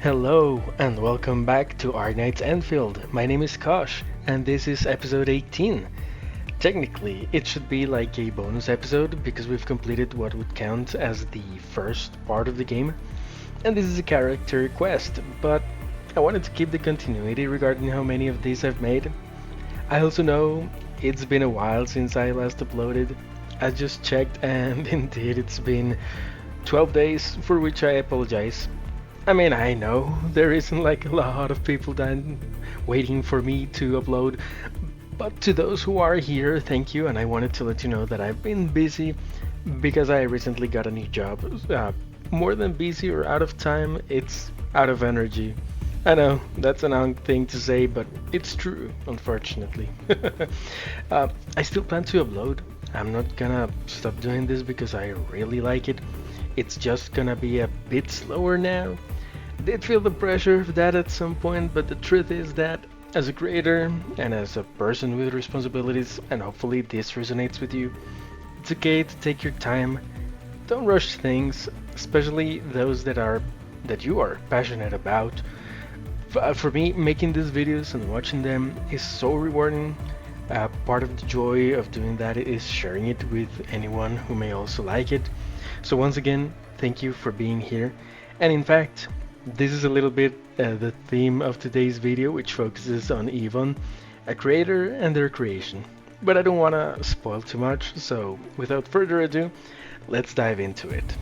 Hello and welcome back to Arknights Endfield. My name is Koshx and this is episode 18. Technically, it should be like a bonus episode because we've completed what would count as the first part of the game. And this is a character quest, but I wanted to keep the continuity regarding how many of these I've made. I also know it's been a while since I last uploaded. I just checked and indeed it's been 12 days, for which I apologize. I mean, I know there isn't like a lot of people then waiting for me to upload, but to those who are here, thank you, and I wanted to let you know that I've been busy because I recently got a new job. More than busy or out of time, it's out of energy. I know, that's an odd thing to say, but it's true, unfortunately. I still plan to upload. I'm not gonna stop doing this because I really like it. It's just gonna be a bit slower now. Did feel the pressure of that at some point, but the truth is that as a creator and as a person with responsibilities, and hopefully this resonates with you, it's okay to take your time. Don't rush things, especially those that you are passionate about. For me, making these videos and watching them is so rewarding. Part of the joy of doing that is sharing it with anyone who may also like it. So once again, thank you for being here. And in fact, this is a little bit the theme of today's video, which focuses on Yvonne, a creator and their creation. But I don't want to spoil too much, so without further ado, let's dive into it.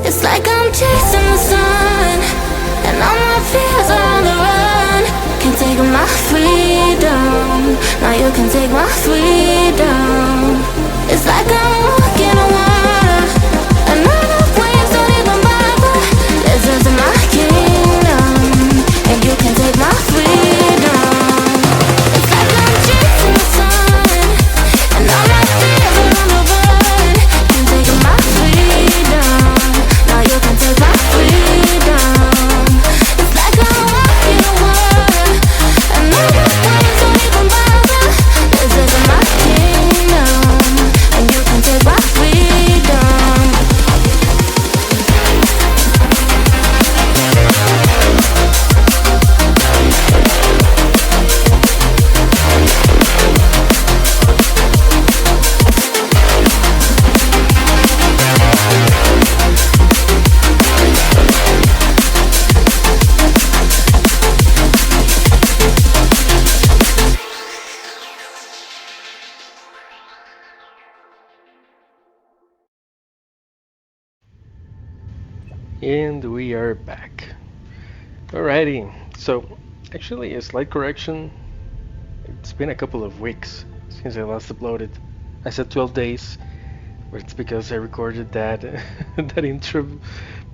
It's like I'm chasing the sun, and all my fears are on the run. Can't take my freedom, now you can take my freedom. It's like I'm walking on water, and all the waves don't even bother. This is my kingdom, and you can take my freedom. It's like I'm chasing the sun, and all my fears are on the run. Can't take my freedom, now you can take my freedom. It's like I'm walking on water, and all the waves don't even bother. This is my kingdom, and you can take my freedom. And we are back. Alrighty, so actually a slight correction. It's been a couple of weeks since I last uploaded. I said 12 days, but it's because I recorded that that intro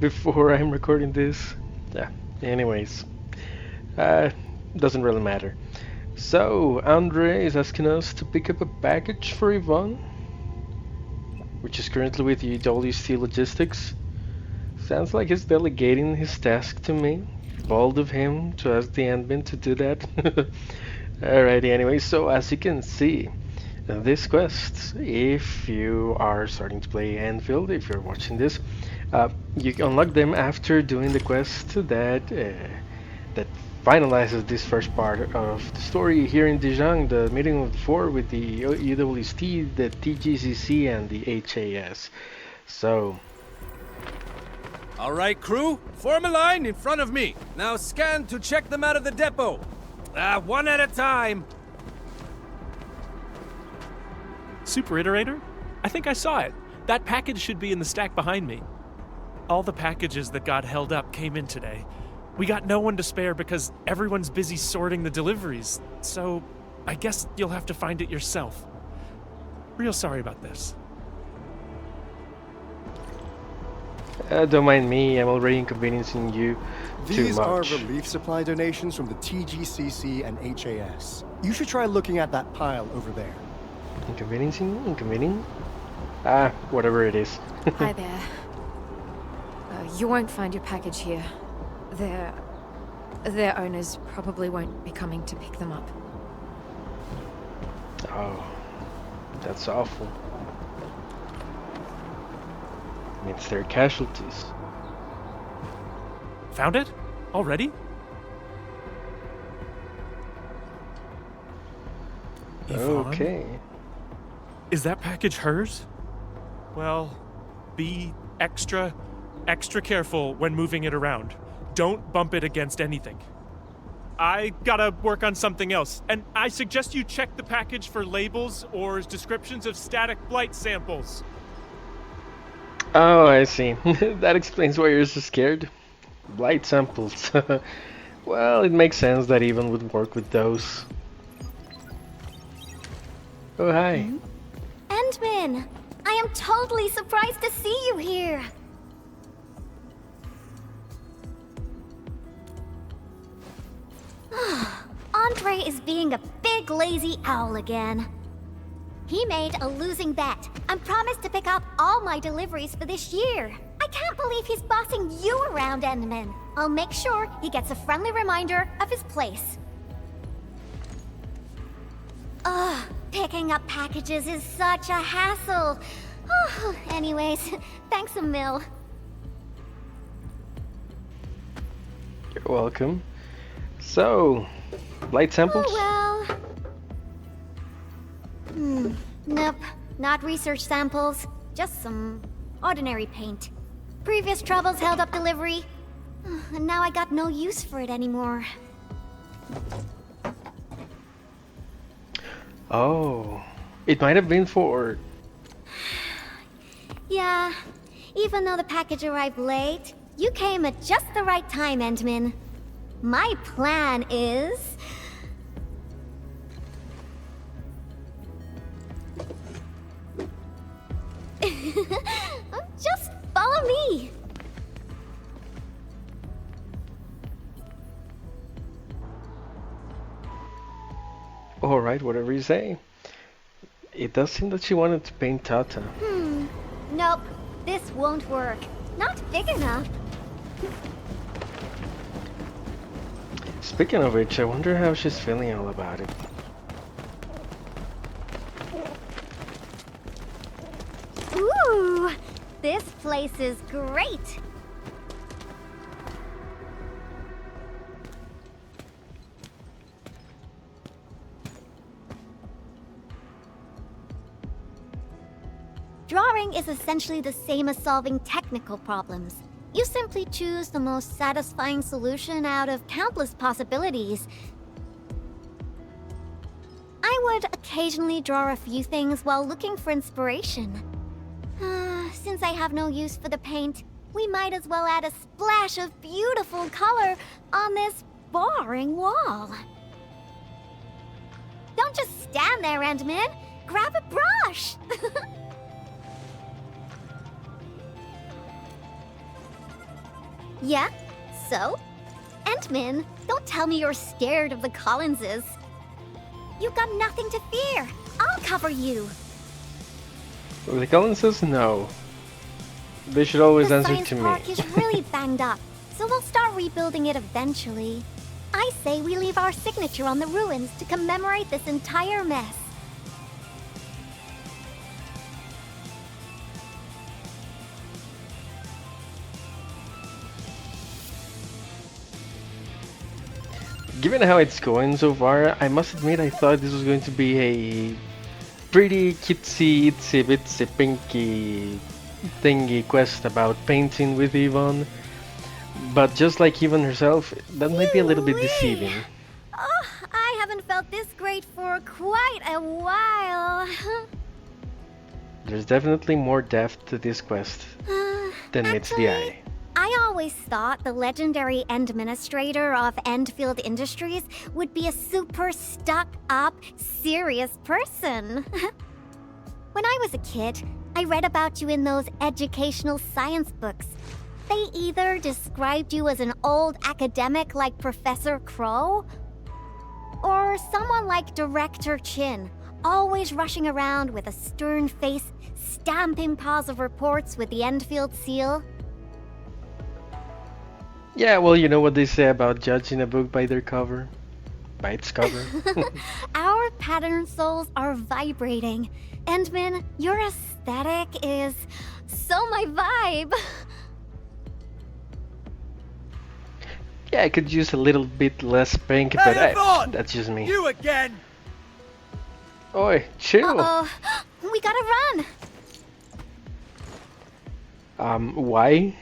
before I'm recording this. Yeah, anyways, doesn't really matter. So, Andre is asking us to pick up a package for Yvonne, which is currently with UWC Logistics. Sounds like he's delegating his task to me. Bold of him to ask the Endmin to do that. Alrighty, anyway, so as you can see, this quest, if you are starting to play Endfield, if you're watching this, you can unlock them after doing the quest that finalizes this first part of the story here in Dijon, the meeting of the four with the UWST, the TGCC, and the HAS. So, All right, crew, form a line in front of me. Now scan to check them out of the depot. One at a time. Super Iterator? I think I saw it. That package should be in the stack behind me. All the packages that got held up came in today. We got no one to spare because everyone's busy sorting the deliveries, so I guess you'll have to find it yourself. Real sorry about this. don't mind me, I'm already inconveniencing you. These are much. relief supply donations from the TGCC and HAS. You should try looking at that pile over there. Inconveniencing? Inconveniencing? Ah, whatever it is. Hi there. You won't find your package here. Their owners probably won't be coming to pick them up. Oh, that's awful. Means they're casualties. Found it? Already? Yvonne? Okay. Is that package hers? Well, be extra careful when moving it around. Don't bump it against anything. I gotta work on something else, and I suggest you check the package for labels or descriptions of static blight samples. Oh, I see. That explains why you're so scared. Blight samples. Well, it makes sense that Yvonne would work with those. Oh, hi. Endmin! I am totally surprised to see you here! Andre is being a big lazy owl again. He made a losing bet and promised to pick up all my deliveries for this year. I can't believe he's bossing you around, Endmin. I'll make sure he gets a friendly reminder of his place. Ugh, picking up packages is such a hassle. Oh, anyways, thanks a mil. You're welcome. So, blight samples? Oh well. Nope, not research samples. Just some ordinary paint. Previous troubles held up delivery, and now I got no use for it anymore. Oh, it might have been for... Yeah, even though the package arrived late, you came at just the right time, Endmin. My plan is... just follow me. Alright, whatever you say. It does seem that she wanted to paint Tata. Nope, this won't work. Not big enough. Speaking of which, I wonder how she's feeling all about it. Ooh, this place is great. Drawing is essentially the same as solving technical problems. You simply choose the most satisfying solution out of countless possibilities. I would occasionally draw a few things while looking for inspiration. Since I have no use for the paint, we might as well add a splash of beautiful color on this boring wall. Don't just stand there, Endmin. Grab a brush! Yeah? So? Endmin, don't tell me you're scared of the Collinses. You've got nothing to fear. I'll cover you. The Cullen says no. They should always The answer science to me. park is really banged up, so we'll start rebuilding it eventually. I say we leave our signature on the ruins to commemorate this entire mess. Given how it's going so far, I must admit I thought this was going to be a pretty cutesy, itsy bitsy pinky thingy quest about painting with Yvonne. But just like Yvonne herself, that might be a little bit Wee-wee. deceiving. Oh, I haven't felt this great for quite a while. There's definitely more depth to this quest than meets the eye. I always thought the legendary administrator of Endfield Industries would be a super stuck-up, serious person. When I was a kid, I read about you in those educational science books. They either described you as an old academic like Professor Crow, or someone like Director Chin, always rushing around with a stern face, stamping piles of reports with the Endfield seal. Yeah, well, you know what they say about judging a book by their cover? By its cover. Our pattern souls are vibrating. Endmin, your aesthetic is so my vibe. Yeah, I could use a little bit less pink, Hey, but Yvonne! that's just me. You again! Oi, chill. Uh-oh. We gotta run. Why?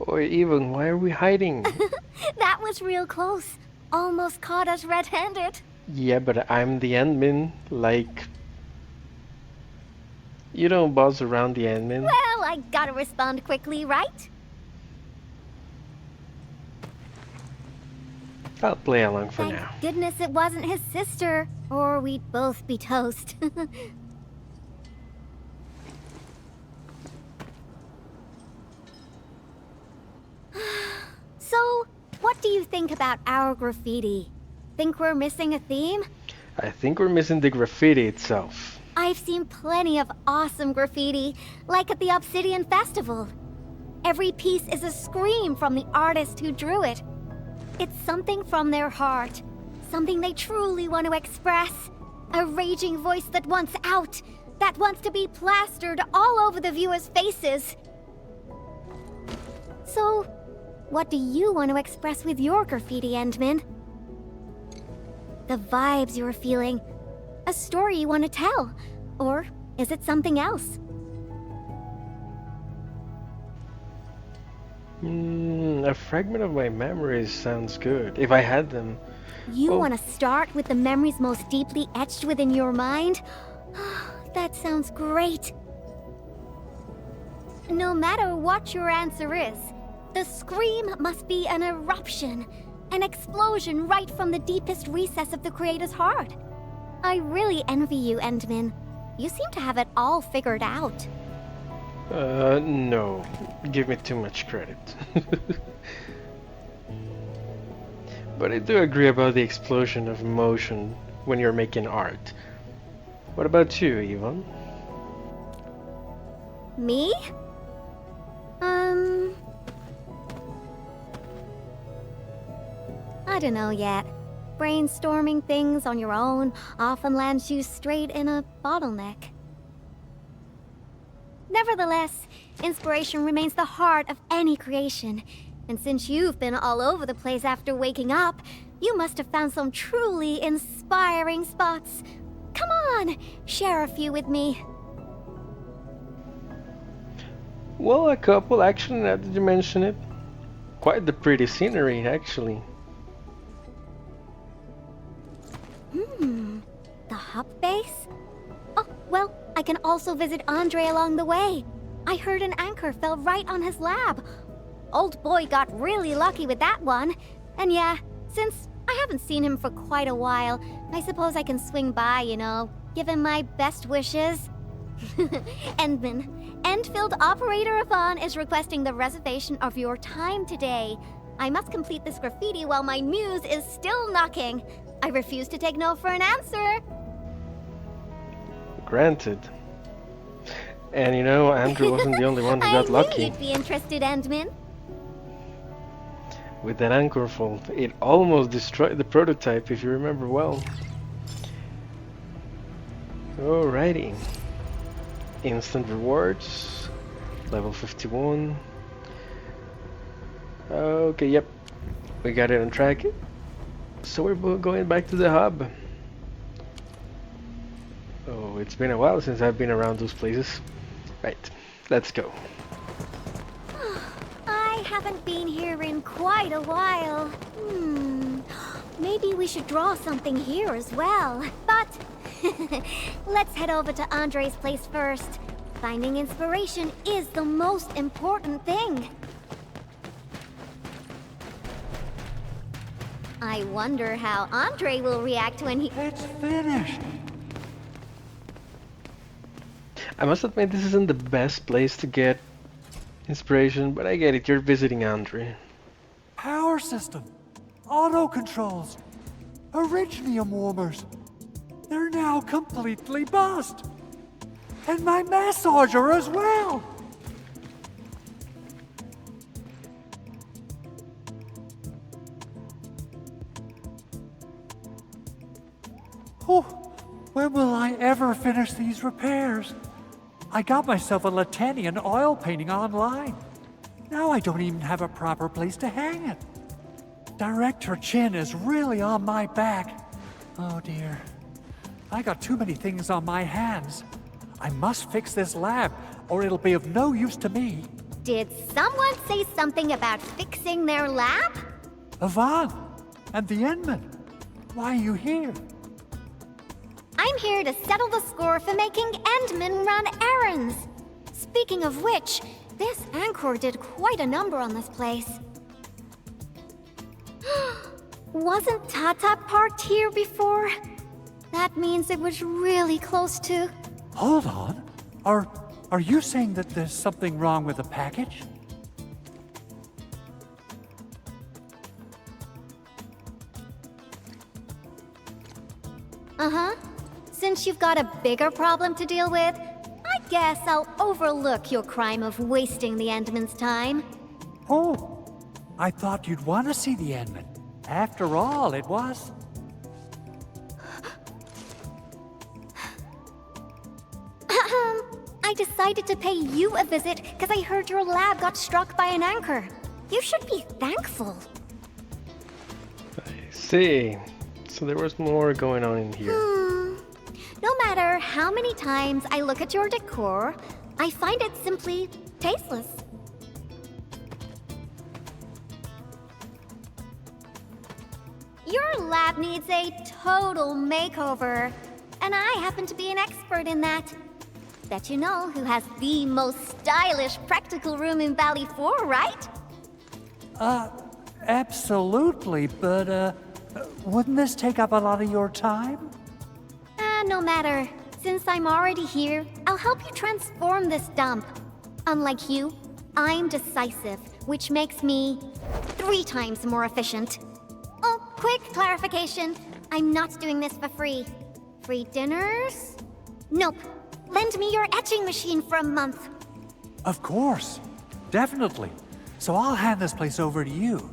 Oi, Yvonne, why are we hiding? That was real close. Almost caught us red-handed. Yeah, but I'm the Endmin, like... You don't buzz around the Endmin. Well, I gotta respond quickly, right? I'll play along for Thank now. goodness it wasn't his sister, or we'd both be toast. So, what do you think about our graffiti? Think we're missing a theme? I think we're missing the graffiti itself. I've seen plenty of awesome graffiti, like at the Obsidian Festival. Every piece is a scream from the artist who drew it. It's something from their heart, something they truly want to express. A raging voice that wants out, that wants to be plastered all over the viewers' faces. So, what do you want to express with your graffiti, Endmin? The vibes you're feeling, a story you want to tell, or is it something else? A fragment of my memories sounds good, if I had them. You Oh. want to start with the memories most deeply etched within your mind? That sounds great. No matter what your answer is, the scream must be an eruption, an explosion right from the deepest recess of the creator's heart. I really envy you, Endmin. You seem to have it all figured out. No. Give me too much credit. But I do agree about the explosion of emotion when you're making art. What about you, Yvonne? Me? I don't know yet. Brainstorming things on your own often lands you straight in a bottleneck. Nevertheless, inspiration remains the heart of any creation. And since you've been all over the place after waking up, you must have found some truly inspiring spots. Come on, share a few with me. Well, a couple actually, now that you mention it. Quite the pretty scenery, actually. The hub base? Oh, well, I can also visit Andre along the way. I heard an anchor fell right on his lab. Old boy got really lucky with that one. And yeah, since I haven't seen him for quite a while, I suppose I can swing by, you know, give him my best wishes. Endmin, Endfield operator Yvonne is requesting the reservation of your time today. I must complete this graffiti while my muse is still knocking. I refuse to take no for an answer. Granted. And you know, Andrew wasn't the only one who got I lucky. knew you'd be interested, Endmin. With that anchor fault, it almost destroyed the prototype, if you remember well. Alrighty. Instant rewards. Level 51. Okay, yep. We got it on track. So we're going back to the hub. Oh, it's been a while since I've been around those places. Right, let's go. I haven't been here in quite a while. Maybe we should draw something here as well. But let's head over to Andre's place first. Finding inspiration is the most important thing. I wonder how Andre will react when he... It's finished. I must admit this isn't the best place to get inspiration, but I get it, you're visiting Andre. Power system, auto controls, Originium warmers. They're now completely bust. And my massager as well. Oh, when will I ever finish these repairs? I got myself a Latanian oil painting online. Now I don't even have a proper place to hang it. Director Chin is really on my back. Oh dear. I got too many things on my hands. I must fix this lab, or it'll be of no use to me. Did someone say something about fixing their lab? Yvonne, and the Endmin. Why are you here? I'm here to settle the score for making Endmin run errands. Speaking of which, this Anchor did quite a number on this place. Wasn't Tata parked here before? That means it was really close to... Hold on. Are you saying that there's something wrong with the package? Uh-huh. Since you've got a bigger problem to deal with, I guess I'll overlook your crime of wasting the Endman's time. Oh, I thought you'd want to see the Endmin. After all, it was... I decided to pay you a visit because I heard your lab got struck by an anchor. You should be thankful. I see. So there was more going on in here. No matter how many times I look at your decor, I find it simply tasteless. Your lab needs a total makeover, and I happen to be an expert in that. Bet you know who has the most stylish practical room in Valley 4, right? Absolutely, but, wouldn't this take up a lot of your time? No matter. Since I'm already here, I'll help you transform this dump. Unlike you, I'm decisive, which makes me 3 times more efficient. Oh, quick clarification. I'm not doing this for free. Free dinners? Nope. Lend me your etching machine for a month. Of course. Definitely. So I'll hand this place over to you.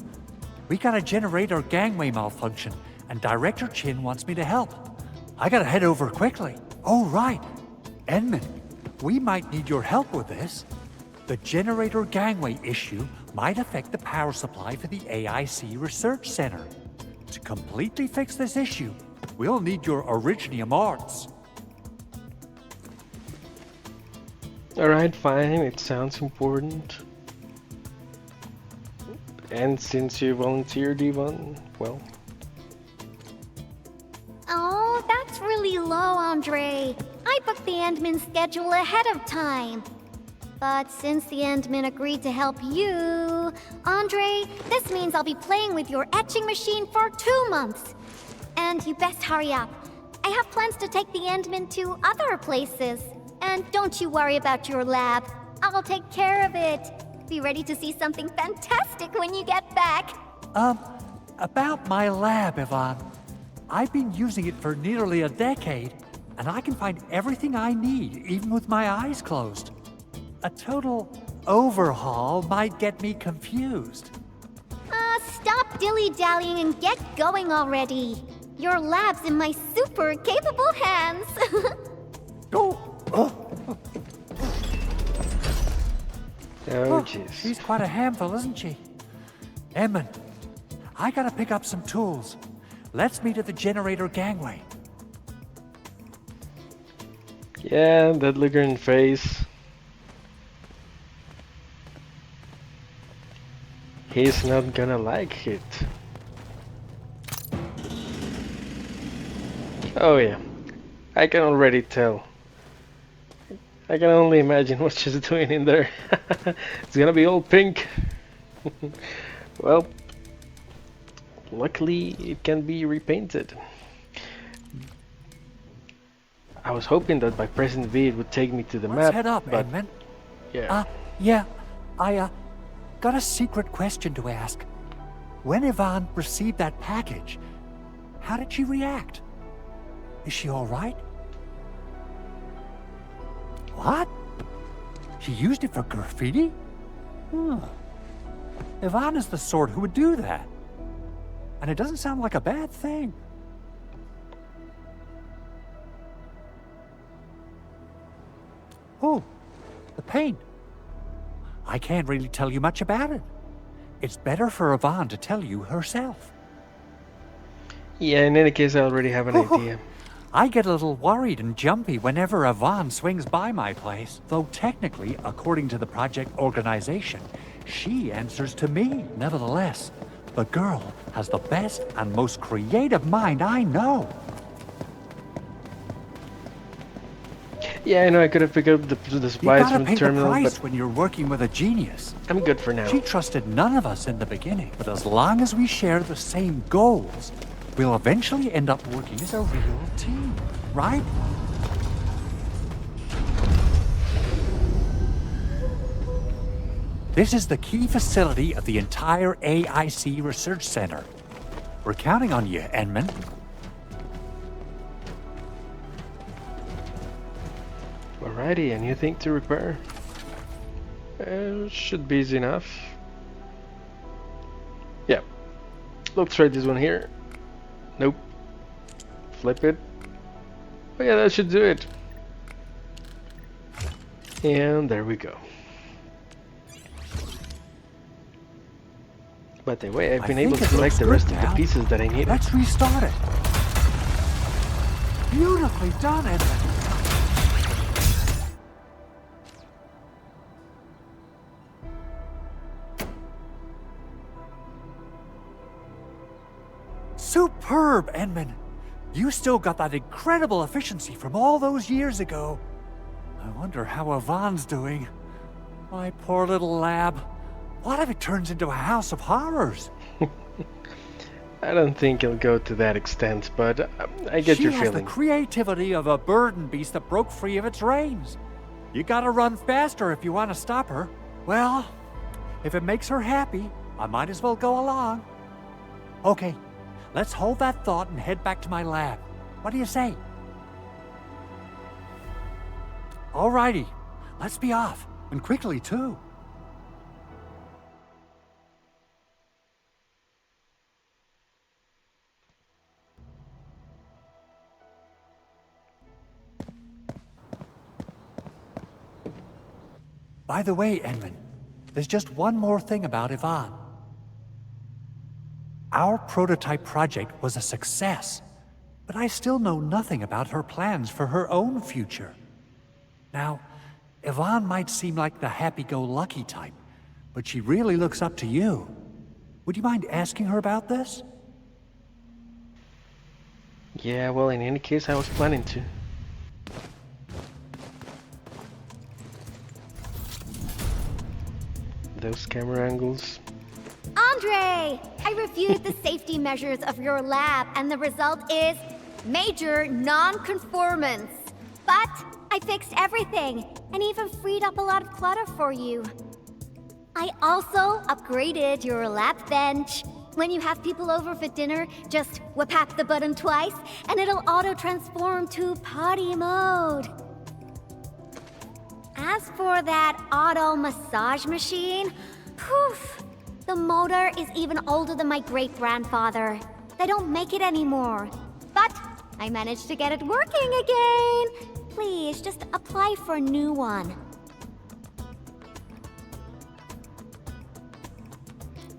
We got a generator gangway malfunction, and Director Chin wants me to help. I gotta head over quickly. Oh, right. Endmin, we might need your help with this. The generator gangway issue might affect the power supply for the AIC Research Center. To completely fix this issue, we'll need your Originium arts. Alright, fine, it sounds important. And since you volunteered, Yvonne, well... Oh, that's really low, Andre. I booked the Endmin schedule ahead of time. But since the Endmin agreed to help you, Andre, this means I'll be playing with your etching machine for 2 months. And you best hurry up. I have plans to take the Endmin to other places. And don't you worry about your lab. I'll take care of it. Be ready to see something fantastic when you get back. About my lab, Yvonne. I've been using it for nearly a decade, and I can find everything I need, even with my eyes closed. A total overhaul might get me confused. Stop dilly-dallying and get going already. Your lab's in my super capable hands. Oh, jeez. She's quite a handful, isn't she? Endmin, I gotta pick up some tools. Let's meet at the generator gangway. Yeah, that look in face. He's not gonna like it. Oh yeah, I can already tell. I can only imagine what she's doing in there. It's gonna be all pink. Well, luckily it can be repainted. I was hoping that by pressing V it would take me to the Let's map, head up, but Endmin. yeah. Yeah, I got a secret question to ask. When Yvonne received that package, how did she react? Is she all right? What? She used it for graffiti? Yvonne is the sort who would do that. And it doesn't sound like a bad thing. Oh, the paint. I can't really tell you much about it. It's better for Yvonne to tell you herself. Yeah, in any case, I already have an idea. I get a little worried and jumpy whenever Yvonne swings by my place. Though technically, according to the project organization, she answers to me. Nevertheless, the girl has the best and most creative mind I know. Yeah, I know I could have picked up the You supplies gotta from the pay the terminal, price but when you're working with a genius. I'm good for now. She trusted none of us in the beginning, but as long as we share the same goals, we'll eventually end up working as a real team, right? This is the key facility of the entire AIC Research Center. We're counting on you, Endmin. Alrighty, anything to repair? Should be easy enough. Yeah. Let's try this one here. Nope. Flip it. Oh yeah, that should do it. And there we go. By the way, I've been able to select the rest of the pieces that I needed. Let's restart it. Beautifully done, Endmin. Superb, Endmin. You still got that incredible efficiency from all those years ago. I wonder how Yvonne's doing. My poor little lab. What if it turns into a house of horrors? I don't think it'll go to that extent, but I get your She has the feeling. creativity of a burden beast that broke free of its reins. You gotta run faster if you want to stop her. Well, if it makes her happy, I might as well go along. Okay, let's hold that thought and head back to my lab. What do you say? Alrighty, let's be off, and quickly too. By the way, Endmin, there's just one more thing about Yvonne. Our prototype project was a success, but I still know nothing about her plans for her own future. Now, Yvonne might seem like the happy-go-lucky type, but she really looks up to you. Would you mind asking her about this? Yeah, well, in any case, I was planning to. Those camera angles. Andre! I reviewed the safety measures of your lab, and the result is major non-conformance. But I fixed everything, and even freed up a lot of clutter for you. I also upgraded your lab bench. When you have people over for dinner, just whip the button twice, and it'll auto-transform to party mode. As for that auto massage machine, poof, the motor is even older than my great-grandfather. They don't make it anymore. But I managed to get it working again. Please, just apply for a new one.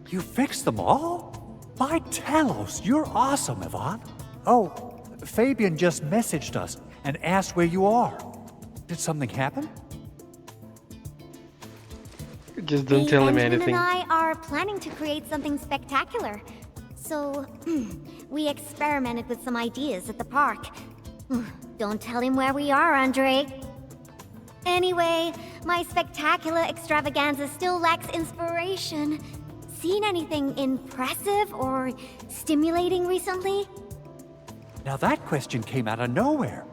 You fixed them all? By Talos, you're awesome, Yvonne. Oh, Fabian just messaged us and asked where you are. Did something happen? Just don't tell him Endmin anything. and I are planning to create something spectacular. So, we experimented with some ideas at the park. Don't tell him where we are, Andre. Anyway, my spectacular extravaganza still lacks inspiration. seen anything impressive or stimulating recently? Now that question came out of nowhere.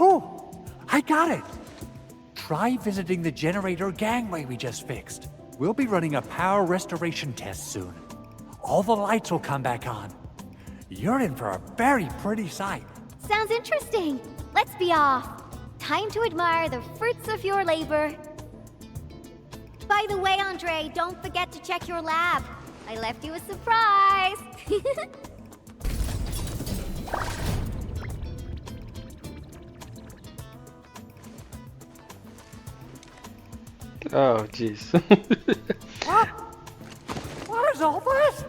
Oh, I got it. Try visiting the generator gangway we just fixed. We'll be running a power restoration test soon. All the lights will come back on. You're in for a very pretty sight. Sounds interesting. Let's be off. Time to admire the fruits of your labor. By the way, Andre, don't forget to check your lab. I left you a surprise. Oh, jeez. What? What is all this?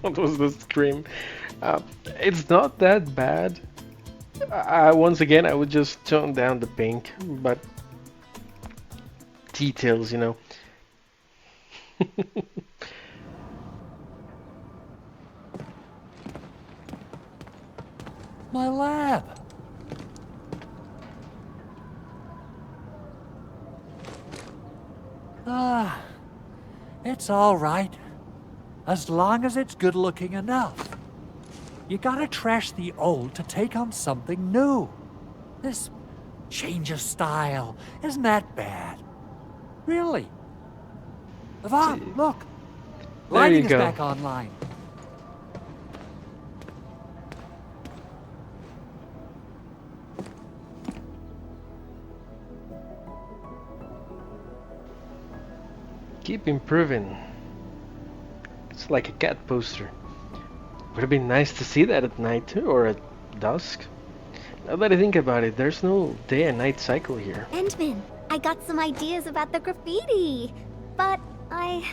What was the scream? It's not that bad. Once again, I would just tone down the pink, but details, you know. My lab. It's all right. As long as it's good looking enough. You gotta trash the old to take on something new. This change of style isn't that bad. Really. Yvonne, look. There Lighting you is go. back online. Keep improving. It's like a cat poster. Would have been nice to see that at night too, or at dusk. Now that I think about it, there's no day and night cycle here. Endmin, I got some ideas about the graffiti, but I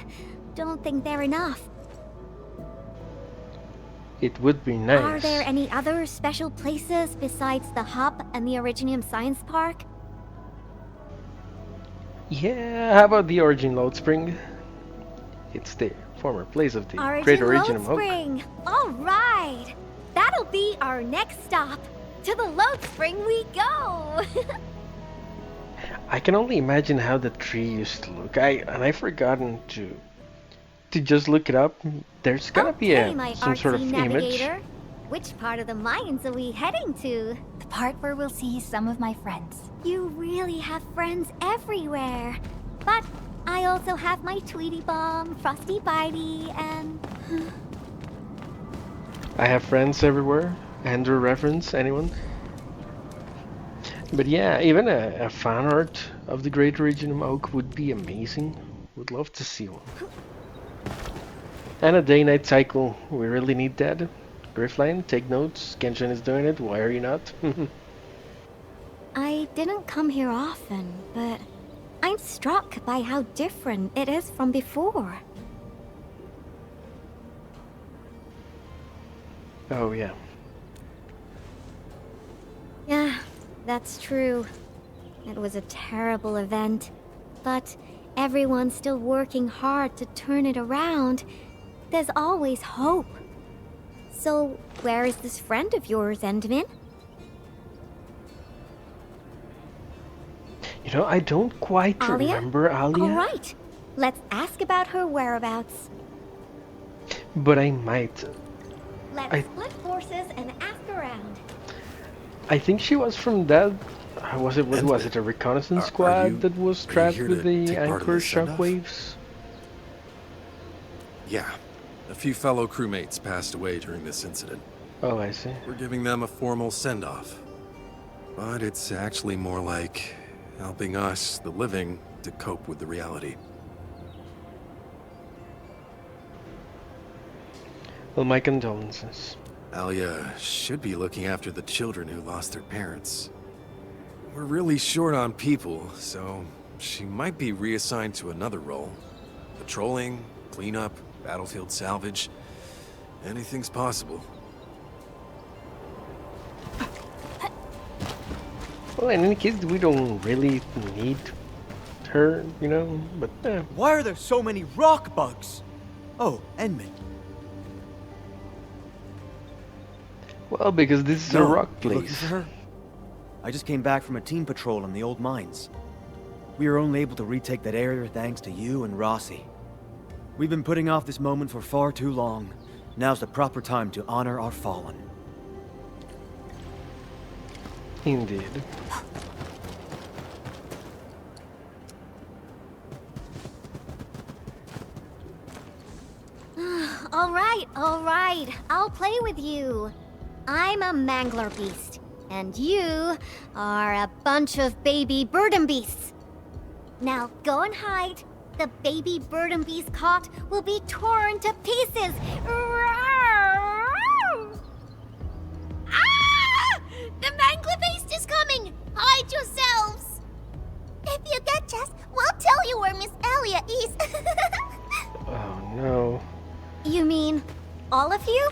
don't think they're enough. It would be nice. Are there any other special places besides the hub and the Originium Science Park? Yeah, how about the Origin Load Spring? It's the former place of the Great Originium Oak. Spring. All right, that'll be our next stop. To the Load Spring we go. I can only imagine how the tree used to look. I've forgotten to just look it up. There's gotta be my some sort of artsy image. navigator. Which part of the mines are we heading to? The part where we'll see some of my friends. You really have friends everywhere. But I also have my Tweety Bomb, Frosty Bitey, and... I have friends everywhere. Andrew reference, anyone? But yeah, even a fan art of the Great Originium Oak would be amazing. Would love to see one. And a day-night cycle. We really need that. Griffline, take notes. Genshin is doing it. Why are you not? I didn't come here often, but I'm struck by how different it is from before. Oh yeah. Yeah, that's true. It was a terrible event, but everyone's still working hard to turn it around. There's always hope. So, where is this friend of yours, Endmin? You know, I don't quite Alia? remember Alia. All right, let's ask about her whereabouts. But I might. Let's split forces and ask around. I think she was from that. Was it a reconnaissance squad that was trapped with the anchor shockwaves? Yeah. A few fellow crewmates passed away during this incident. Oh, I see. We're giving them a formal send-off. But it's actually more like helping us, the living, to cope with the reality. Well, my condolences. Alia should be looking after the children who lost their parents. We're really short on people, so she might be reassigned to another role. Patrolling, cleanup, battlefield salvage. Anything's possible. Well, in any case, we don't really need her, you know, but Why are there so many rock bugs? Oh, Endmin. well, because this is a rock You looking place. for her? I just came back from a team patrol in the old mines. We were only able to retake that area thanks to you and Rossi. We've been putting off this moment for far too long. Now's the proper time to honor our fallen. Indeed. All right. I'll play with you. I'm a mangler beast, and you are a bunch of baby burden beasts. Now go and hide. The baby burden beast caught will be torn to pieces. Ah! The mangler beast is coming! Hide yourselves! If you catch us, we'll tell you where Miss Alia is. Oh no. You mean all of you?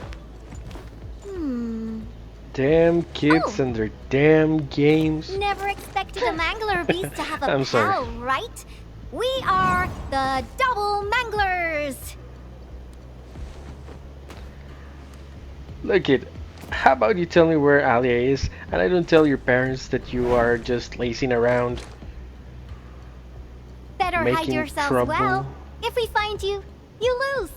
Damn kids Oh. and their damn games. Never expected a mangler beast to have a I'm sorry. pal, right? We are the double manglers. Look it. How about you tell me where Alia is, and I don't tell your parents that you are just lazing around. Better hide Making yourselves trouble. well. If we find you, you lose.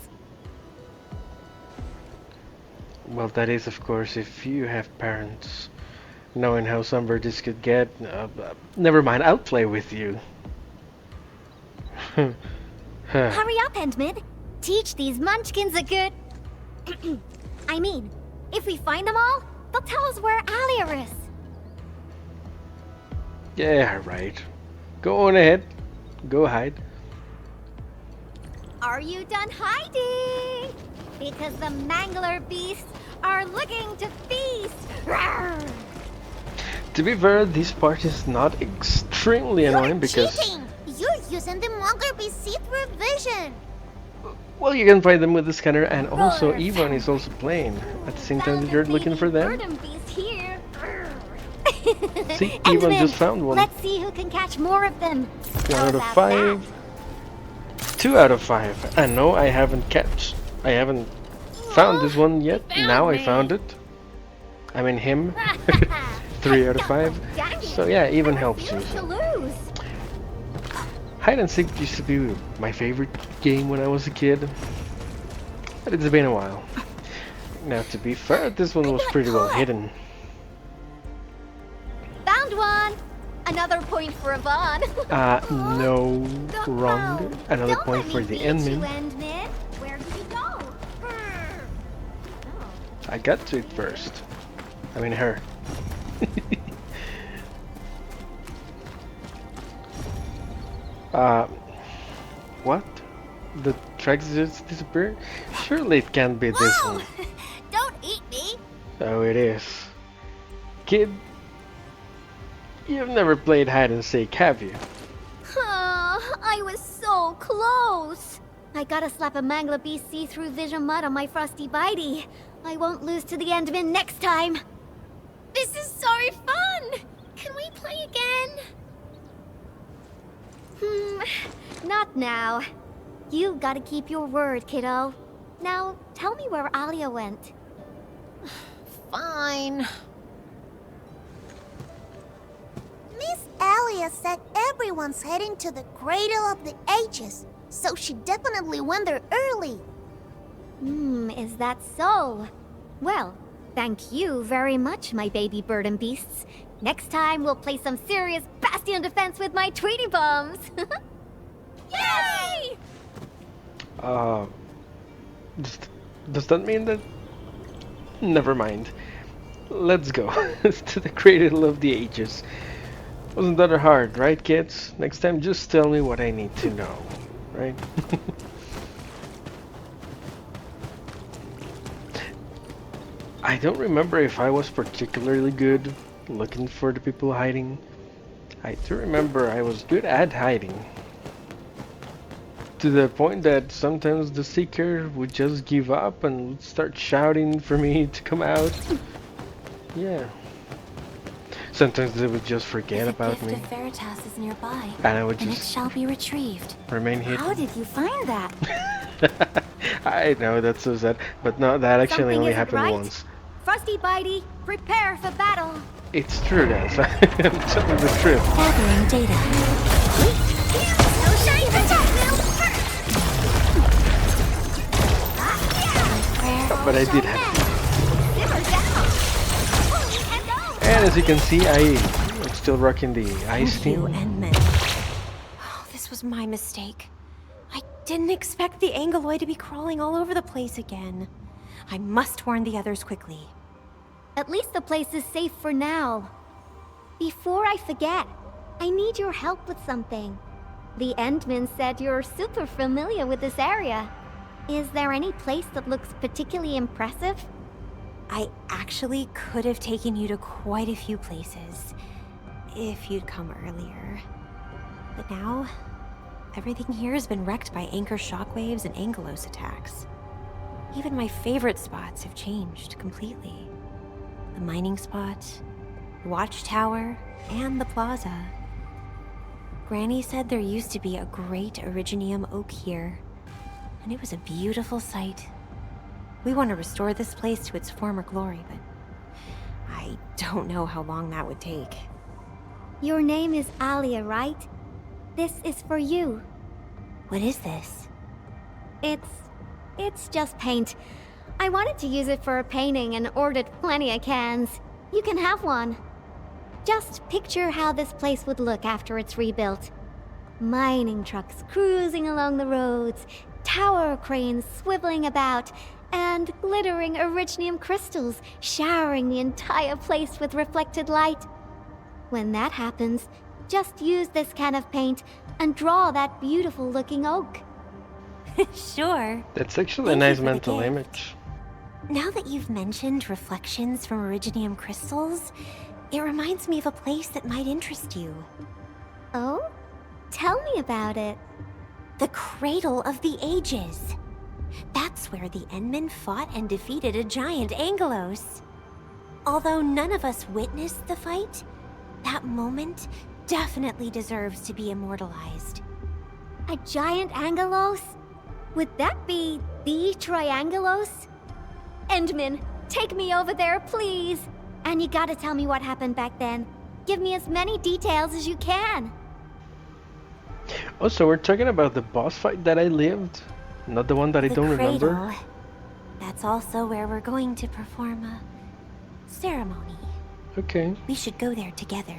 Well, that is, of course, if you have parents. Knowing how somber this could get, never mind, I'll play with you. Hurry up, Endmin. Teach these munchkins a good... I mean, if we find them all, they'll tell us where Alia is. Yeah, right. Go on ahead. Go hide. Are you done hiding? Because the mangler beasts are looking to feast. Rawr! To be fair, this part is not extremely annoying because... cheating! You're using the mangler beast see-through vision. Well, you can find them with the scanner, and also Roar. Yvonne is also playing at the same time Found that a you're looking baby for them. burden beast here. See, Yvonne Endmin, just found one. Let's see who can catch more of them. 1 out of How's 5. 2 out of 5. And no, I haven't found this one yet. Now I found it. I mean him. 3 out of 5. Dang it. So yeah, even I helps you. refuse to lose. Hide and seek used to be my favorite game when I was a kid. But it's been a while. Now to be fair, this one was pretty well hidden. Found one. Another point for Yvonne. No, wrong. Oh, Another don't point let for me the beat you, Endmin. Endmin. Where did you go? I got to it first. I mean her. What? The tracks just disappeared? Surely it can't be this Whoa! one. Don't eat me! Oh, it is. Kid, you've never played hide and seek, have you? I was so close. I gotta slap a mangler beast see-through vision mud on my frosty bitey. I won't lose to the Endmin next time. This is so fun! Can we play again? Not now. You gotta keep your word, kiddo. Now, tell me where Alia went. Fine. Miss Alia said everyone's heading to the Cradle of the Ages, so she definitely went there early. Is that so? Well, thank you very much, my baby burden beasts. Next time, we'll play some serious bastion defense with my Tweety bombs. Yay! Does that mean that? Never mind. Let's go to the Cradle of the Ages. Wasn't that hard, right, kids? Next time, just tell me what I need to know, right? I don't remember if I was particularly good looking for the people hiding. I do remember I was good at hiding. To the point that sometimes the Seeker would just give up and would start shouting for me to come out. Yeah. Sometimes they would just forget about me. The gift of Veritas is nearby, And I would and it just shall be retrieved. remain hidden. How did you find that? I know, that's so sad. But no, that actually Something only isn't happened right. once. Frosty Bitey, prepare for battle. It's true, guys. I'm telling the truth. Gathering data. But I did have it. And as you can see, I'm still rocking the ice Thank you, theme. Endmin. Oh, this was my mistake. I didn't expect the Angoloid to be crawling all over the place again. I must warn the others quickly. At least the place is safe for now. Before I forget, I need your help with something. The Endmin said you're super familiar with this area. Is there any place that looks particularly impressive? I actually could have taken you to quite a few places, if you'd come earlier. But now, everything here has been wrecked by anchor shockwaves and Angelos attacks. Even my favorite spots have changed completely. The mining spot, the watchtower, and the plaza. Granny said there used to be a great Originium oak here, and it was a beautiful sight. We want to restore this place to its former glory, but I don't know how long that would take. Your name is Alia, right? This is for you. What is this? It's just paint. I wanted to use it for a painting and ordered plenty of cans. You can have one. Just picture how this place would look after it's rebuilt. Mining trucks cruising along the roads, tower cranes swiveling about, and glittering Originium crystals showering the entire place with reflected light. When that happens, just use this can of paint and draw that beautiful looking oak. Sure. That's actually a Thank you nice for the mental gift. image. Now that you've mentioned reflections from Originium crystals, it reminds me of a place that might interest you. Oh? Tell me about it. The Cradle of the Ages. That's where the Endmin fought and defeated a giant Angelos. Although none of us witnessed the fight, that moment definitely deserves to be immortalized. A giant Angelos? Would that be the Triangelos? Endmin, take me over there, please. And you gotta tell me what happened back then. Give me as many details as you can. Oh, so we're talking about the boss fight that I lived? Not the one that I The don't Cradle. remember? That's also where we're going to perform a ceremony. Okay. We should go there together.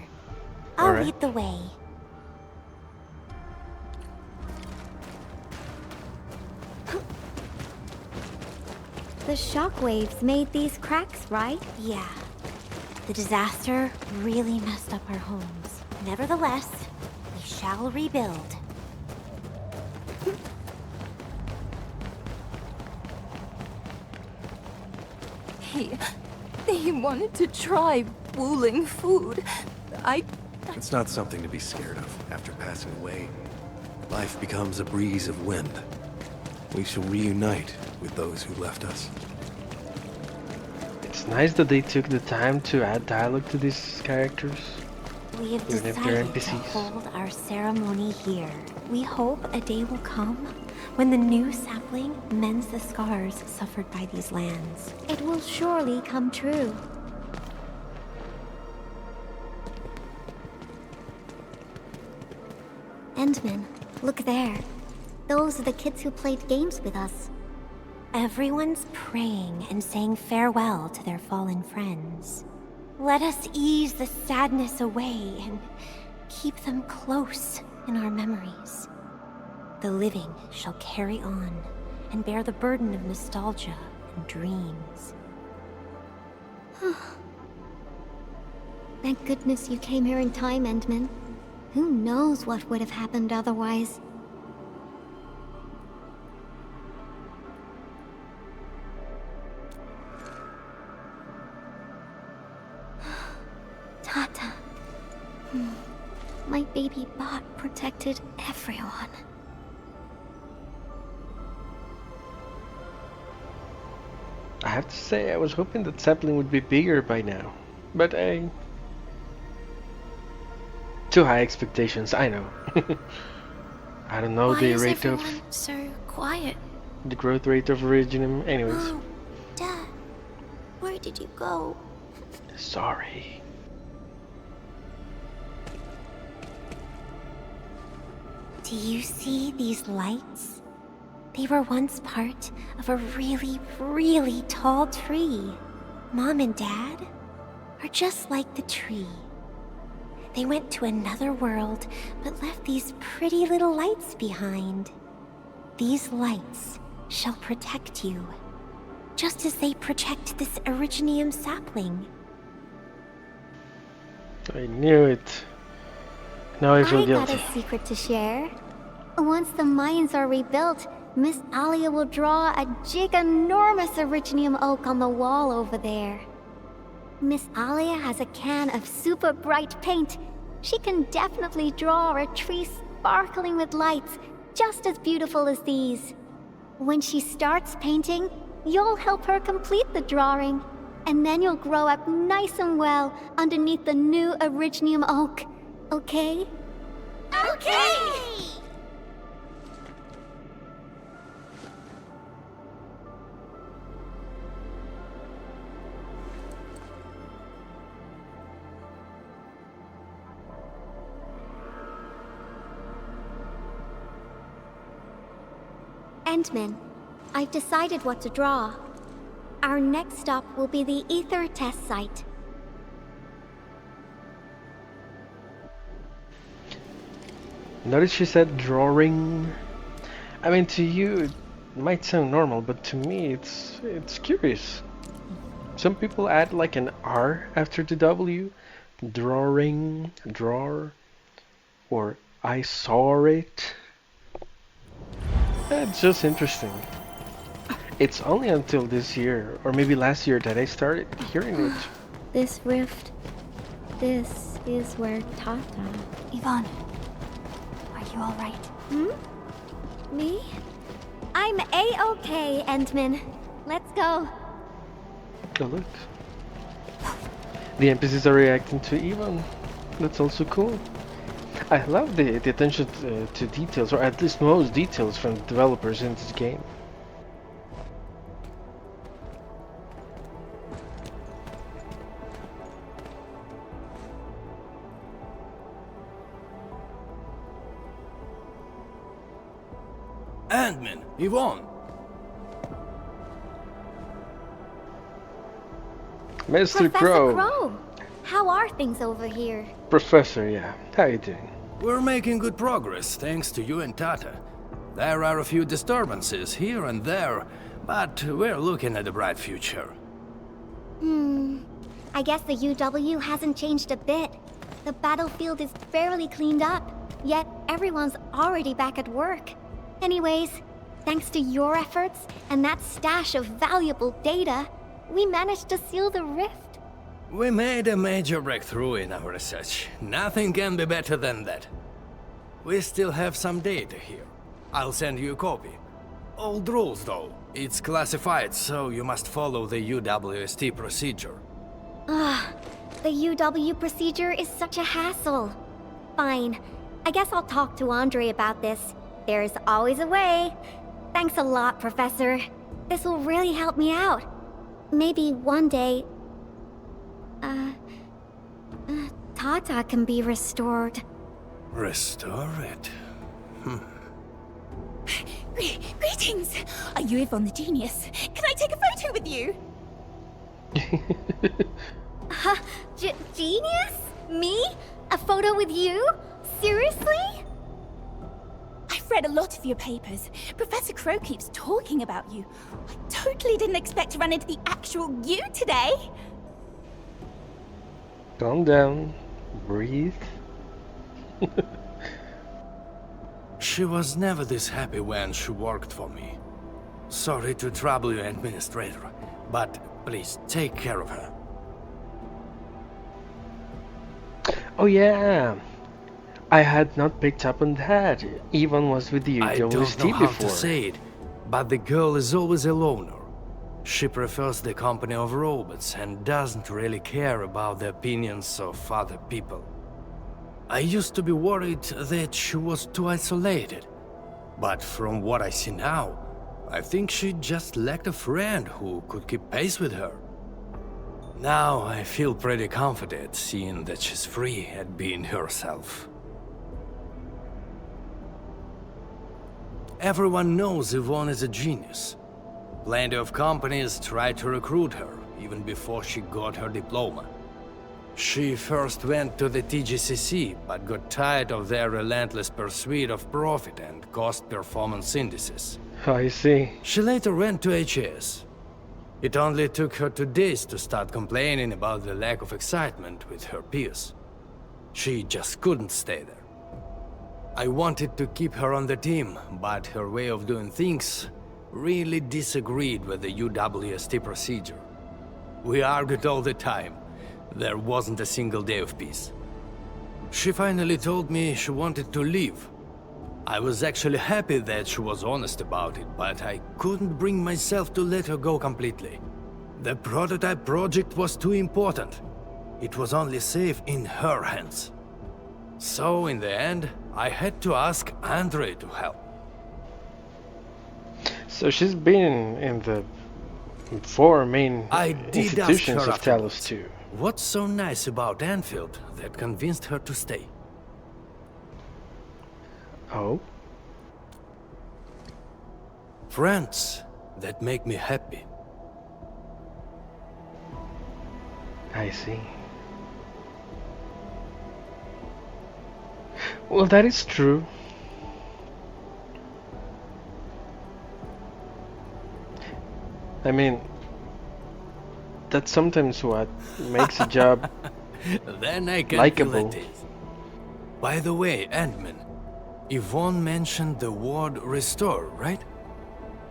I'll Alright. lead the way. The shockwaves made these cracks, right? Yeah. The disaster really messed up our homes. Nevertheless, we shall rebuild. He wanted to try Wuling food. It's not something to be scared of. After passing away, life becomes a breeze of wind. We shall reunite with those who left us. It's nice that they took the time to add dialogue to these characters. We have Even if they're decided to NPCs. hold our ceremony here. We hope a day will come when the new sapling mends the scars suffered by these lands. It will surely come true. Endmin, look there. Those are the kids who played games with us. Everyone's praying and saying farewell to their fallen friends. Let us ease the sadness away and keep them close in our memories. The living shall carry on and bear the burden of nostalgia and dreams. Thank goodness you came here in time, Endmin. Who knows what would have happened otherwise? Tata. My baby bot protected everyone. I have to say, I was hoping that sapling would be bigger by now. But too high expectations, I know. I don't know the rate of... so quiet? the growth rate of Originium. Anyways, Oh, Dad, where did you go? sorry. Do you see these lights? They were once part of a really, really tall tree. Mom and Dad are just like the tree. They went to another world, but left these pretty little lights behind. These lights shall protect you, just as they protect this Originium sapling. I knew it. Now I feel guilty. I got a secret to share. Once the mines are rebuilt, Miss Alia will draw a giganormous Originium oak on the wall over there. Miss Alia has a can of super bright paint. She can definitely draw a tree sparkling with lights, just as beautiful as these. When she starts painting, you'll help her complete the drawing, and then you'll grow up nice and well underneath the new Originium oak. Okay? Okay! Endmin, I've decided what to draw. Our next stop will be the Ether test site. Notice she said drawing. I mean, to you it might sound normal, but to me it's curious. Some people add like an R after the W. Drawing, drawer, or I saw it. It's just interesting. It's only until this year, or maybe last year, that I started hearing it. This rift. This is where Tata. Yvonne, are you alright? Me? I'm A-okay, Endmin. Let's go. Oh, look. The NPCs are reacting to Yvonne. That's also cool. I love the attention to details, or at least most details from the developers in this game. Endmin, Yvonne. Mr. Professor Crow. Crow, how are things over here? Professor, yeah. How you doing? We're making good progress, thanks to you and Tata. There are a few disturbances here and there, but we're looking at a bright future. I guess the UW hasn't changed a bit. The battlefield is barely cleaned up, yet everyone's already back at work. Anyways, thanks to your efforts and that stash of valuable data, we managed to seal the rift. We made a major breakthrough in our research. Nothing can be better than that. We still have some data here. I'll send you a copy. Old rules, though. It's classified, so you must follow the UWST procedure. The UW procedure is such a hassle. Fine. I guess I'll talk to Andre about this. There's always a way. Thanks a lot, Professor. This will really help me out. Maybe one day... Tata can be restored. Restore it? Greetings! Are you Yvonne the Genius? Can I take a photo with you? Genius? Me? A photo with you? Seriously? I've read a lot of your papers. Professor Crow keeps talking about you. I totally didn't expect to run into the actual you today. Calm down. Breathe. She was never this happy when she worked for me. Sorry to trouble you, Administrator, but please take care of her. Oh yeah. I had not picked up on that. Yvonne was with the I don't know UWST how before. to say it, but the girl is always a loner. She prefers the company of robots and doesn't really care about the opinions of other people. I used to be worried that she was too isolated, but from what I see now, I think she just lacked a friend who could keep pace with her. Now I feel pretty confident seeing that she's free at being herself. Everyone knows Yvonne is a genius. Plenty of companies tried to recruit her, even before she got her diploma. She first went to the TGCC, but got tired of their relentless pursuit of profit and cost performance indices. I see. She later went to HAS. It only took her 2 days to start complaining about the lack of excitement with her peers. She just couldn't stay there. I wanted to keep her on the team, but her way of doing things really disagreed with the UWST procedure. We argued all the time. There wasn't a single day of peace. She finally told me she wanted to leave. I was actually happy that she was honest about it, but I couldn't bring myself to let her go completely. The prototype project was too important. It was only safe in her hands. So, in the end, I had to ask Andre to help. So she's been in the 4 main institutions of Talos too. What's so nice about Endfield that convinced her to stay? Oh? Friends that make me happy. I see. Well, that is true. I mean, that's sometimes what makes a job Then I can likable. feel it. By the way, Endmin, Yvonne mentioned the word restore, right?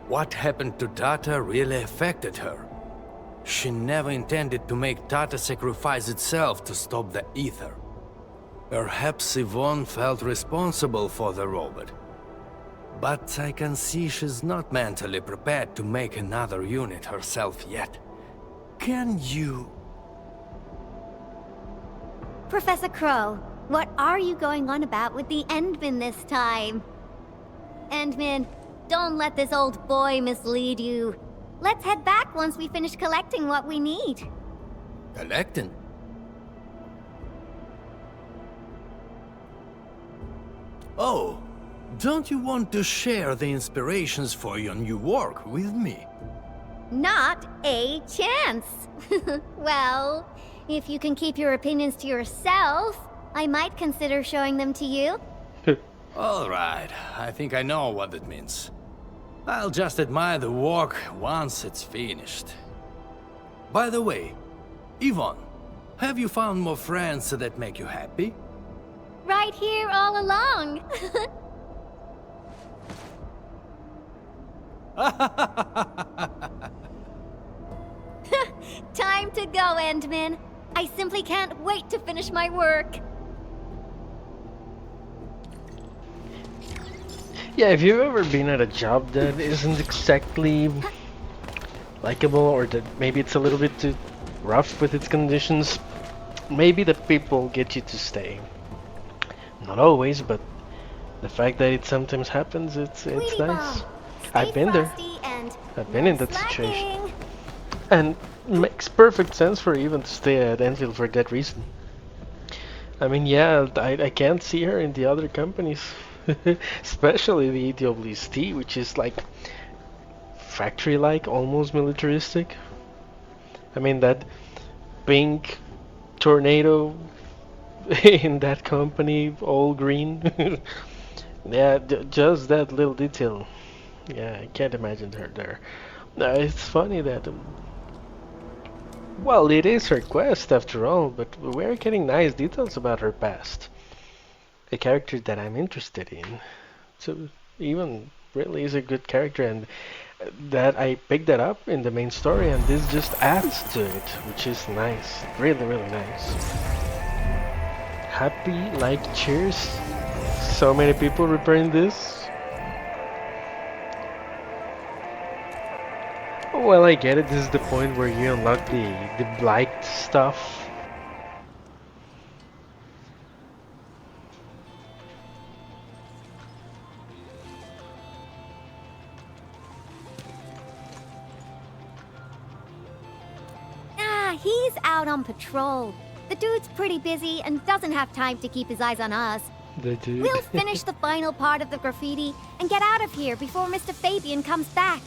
What happened to Tata really affected her. She never intended to make Tata sacrifice itself to stop the ether. Perhaps Yvonne felt responsible for the robot. But I can see she's not mentally prepared to make another unit herself yet. Can you... Professor Crow, what are you going on about with the Endmin this time? Endmin, don't let this old boy mislead you. Let's head back once we finish collecting what we need. Collecting? Oh, don't you want to share the inspirations for your new work with me? Not a chance. Well, if you can keep your opinions to yourself, I might consider showing them to you. All right, I think I know what it means. I'll just admire the work once it's finished. By the way, Yvonne, have you found more friends that make you happy? Right here all along. Time to go, Endmin. I simply can't wait to finish my work. Yeah, have you ever been at a job that isn't exactly likable, or that maybe it's a little bit too rough with its conditions? Maybe the people get you to stay. Not always, but the fact that it sometimes happens, it's nice. I've been there. I've been in that situation. And it makes perfect sense for even to stay at Endfield for that reason. I mean, yeah, I can't see her in the other companies. Especially the EWST, which is like factory-like, almost militaristic. I mean, that pink tornado in that company, all green. Yeah, just that little detail. Yeah, I can't imagine her there. It's funny that well, it is her quest after all, but we're getting nice details about her past. A character that I'm interested in. So even really is a good character, and that I picked that up in the main story, and this just adds to it, which is nice. Really, really nice. Happy, like, cheers. So many people repairing this. Well, I get it. This is the point where you unlock the blight stuff. He's out on patrol. The dude's pretty busy and doesn't have time to keep his eyes on us. The dude. We'll finish the final part of the graffiti and get out of here before Mr. Fabian comes back.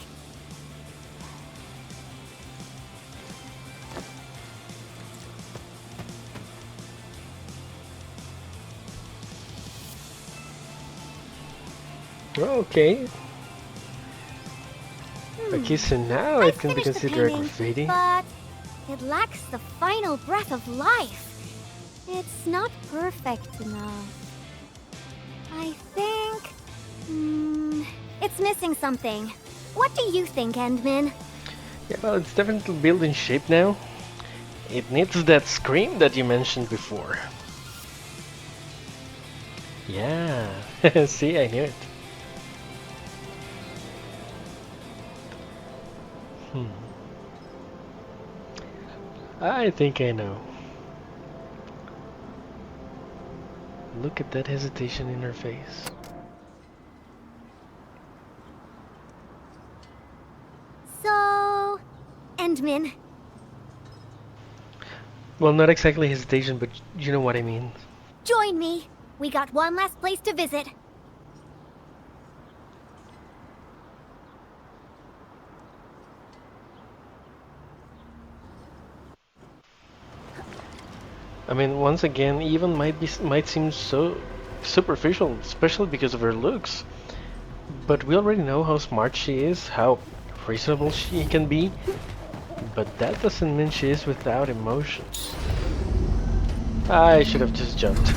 Okay. Okay, so now it can be Finished the considered a painting, graffiti. but it lacks the final breath of life. It's not perfect enough. I think... it's missing something. What do you think, Endmin? Yeah, well, it's definitely built in shape now. It needs that scream that you mentioned before. Yeah, see, I knew it. I think I know. Look at that hesitation in her face. So... Endmin. Well, not exactly hesitation, but you know what I mean. Join me. We got one last place to visit. I mean, once again, Yvonne might seem so superficial, especially because of her looks. But we already know how smart she is, how reasonable she can be. But that doesn't mean she is without emotions. I should have just jumped.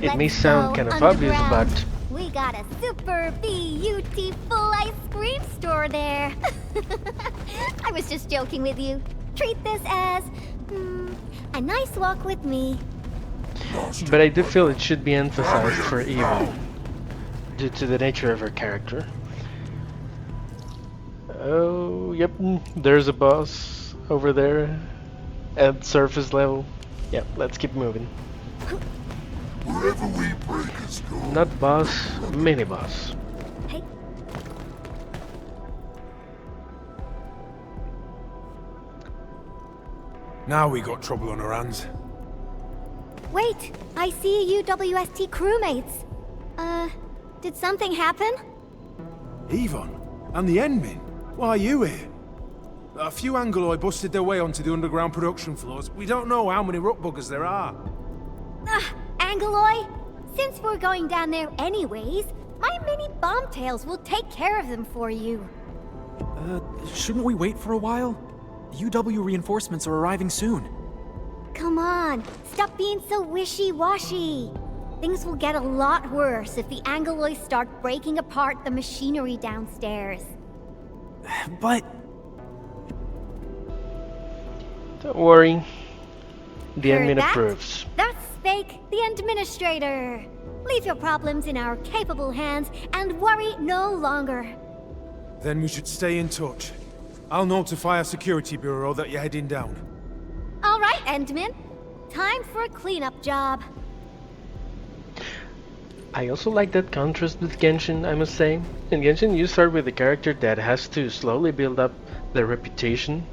It may sound kind of obvious, but we got a super beautiful ice cream store there. I was just joking with you. Treat this as a nice walk with me. but I do feel it should be emphasized for Yvonne due to the nature of her character. Oh, yep, there's a boss over there at surface level. Yep, let's keep moving. Wherever we breakers go. Not boss, mini boss. Hey. Now we got trouble on our hands. Wait, I see UWST crewmates. Did something happen? Yvonne? And the Endmin? Why are you here? A few Angoloi busted their way onto the underground production floors. We don't know how many ruck buggers there are. Angoloi? Since we're going down there anyways, my mini bombtails will take care of them for you. Shouldn't we wait for a while? UW reinforcements are arriving soon. Come on, stop being so wishy-washy. Things will get a lot worse if the Angoloi start breaking apart the machinery downstairs. But... Don't worry. The Heard admin that? approves. That's Fake, the administrator. Leave your problems in our capable hands and worry no longer. Then we should stay in touch. I'll notify our security bureau that you're heading down. All right, Endmin. Time for a cleanup job. I also like that contrast with Genshin, I must say. In Genshin, you start with a character that has to slowly build up their reputation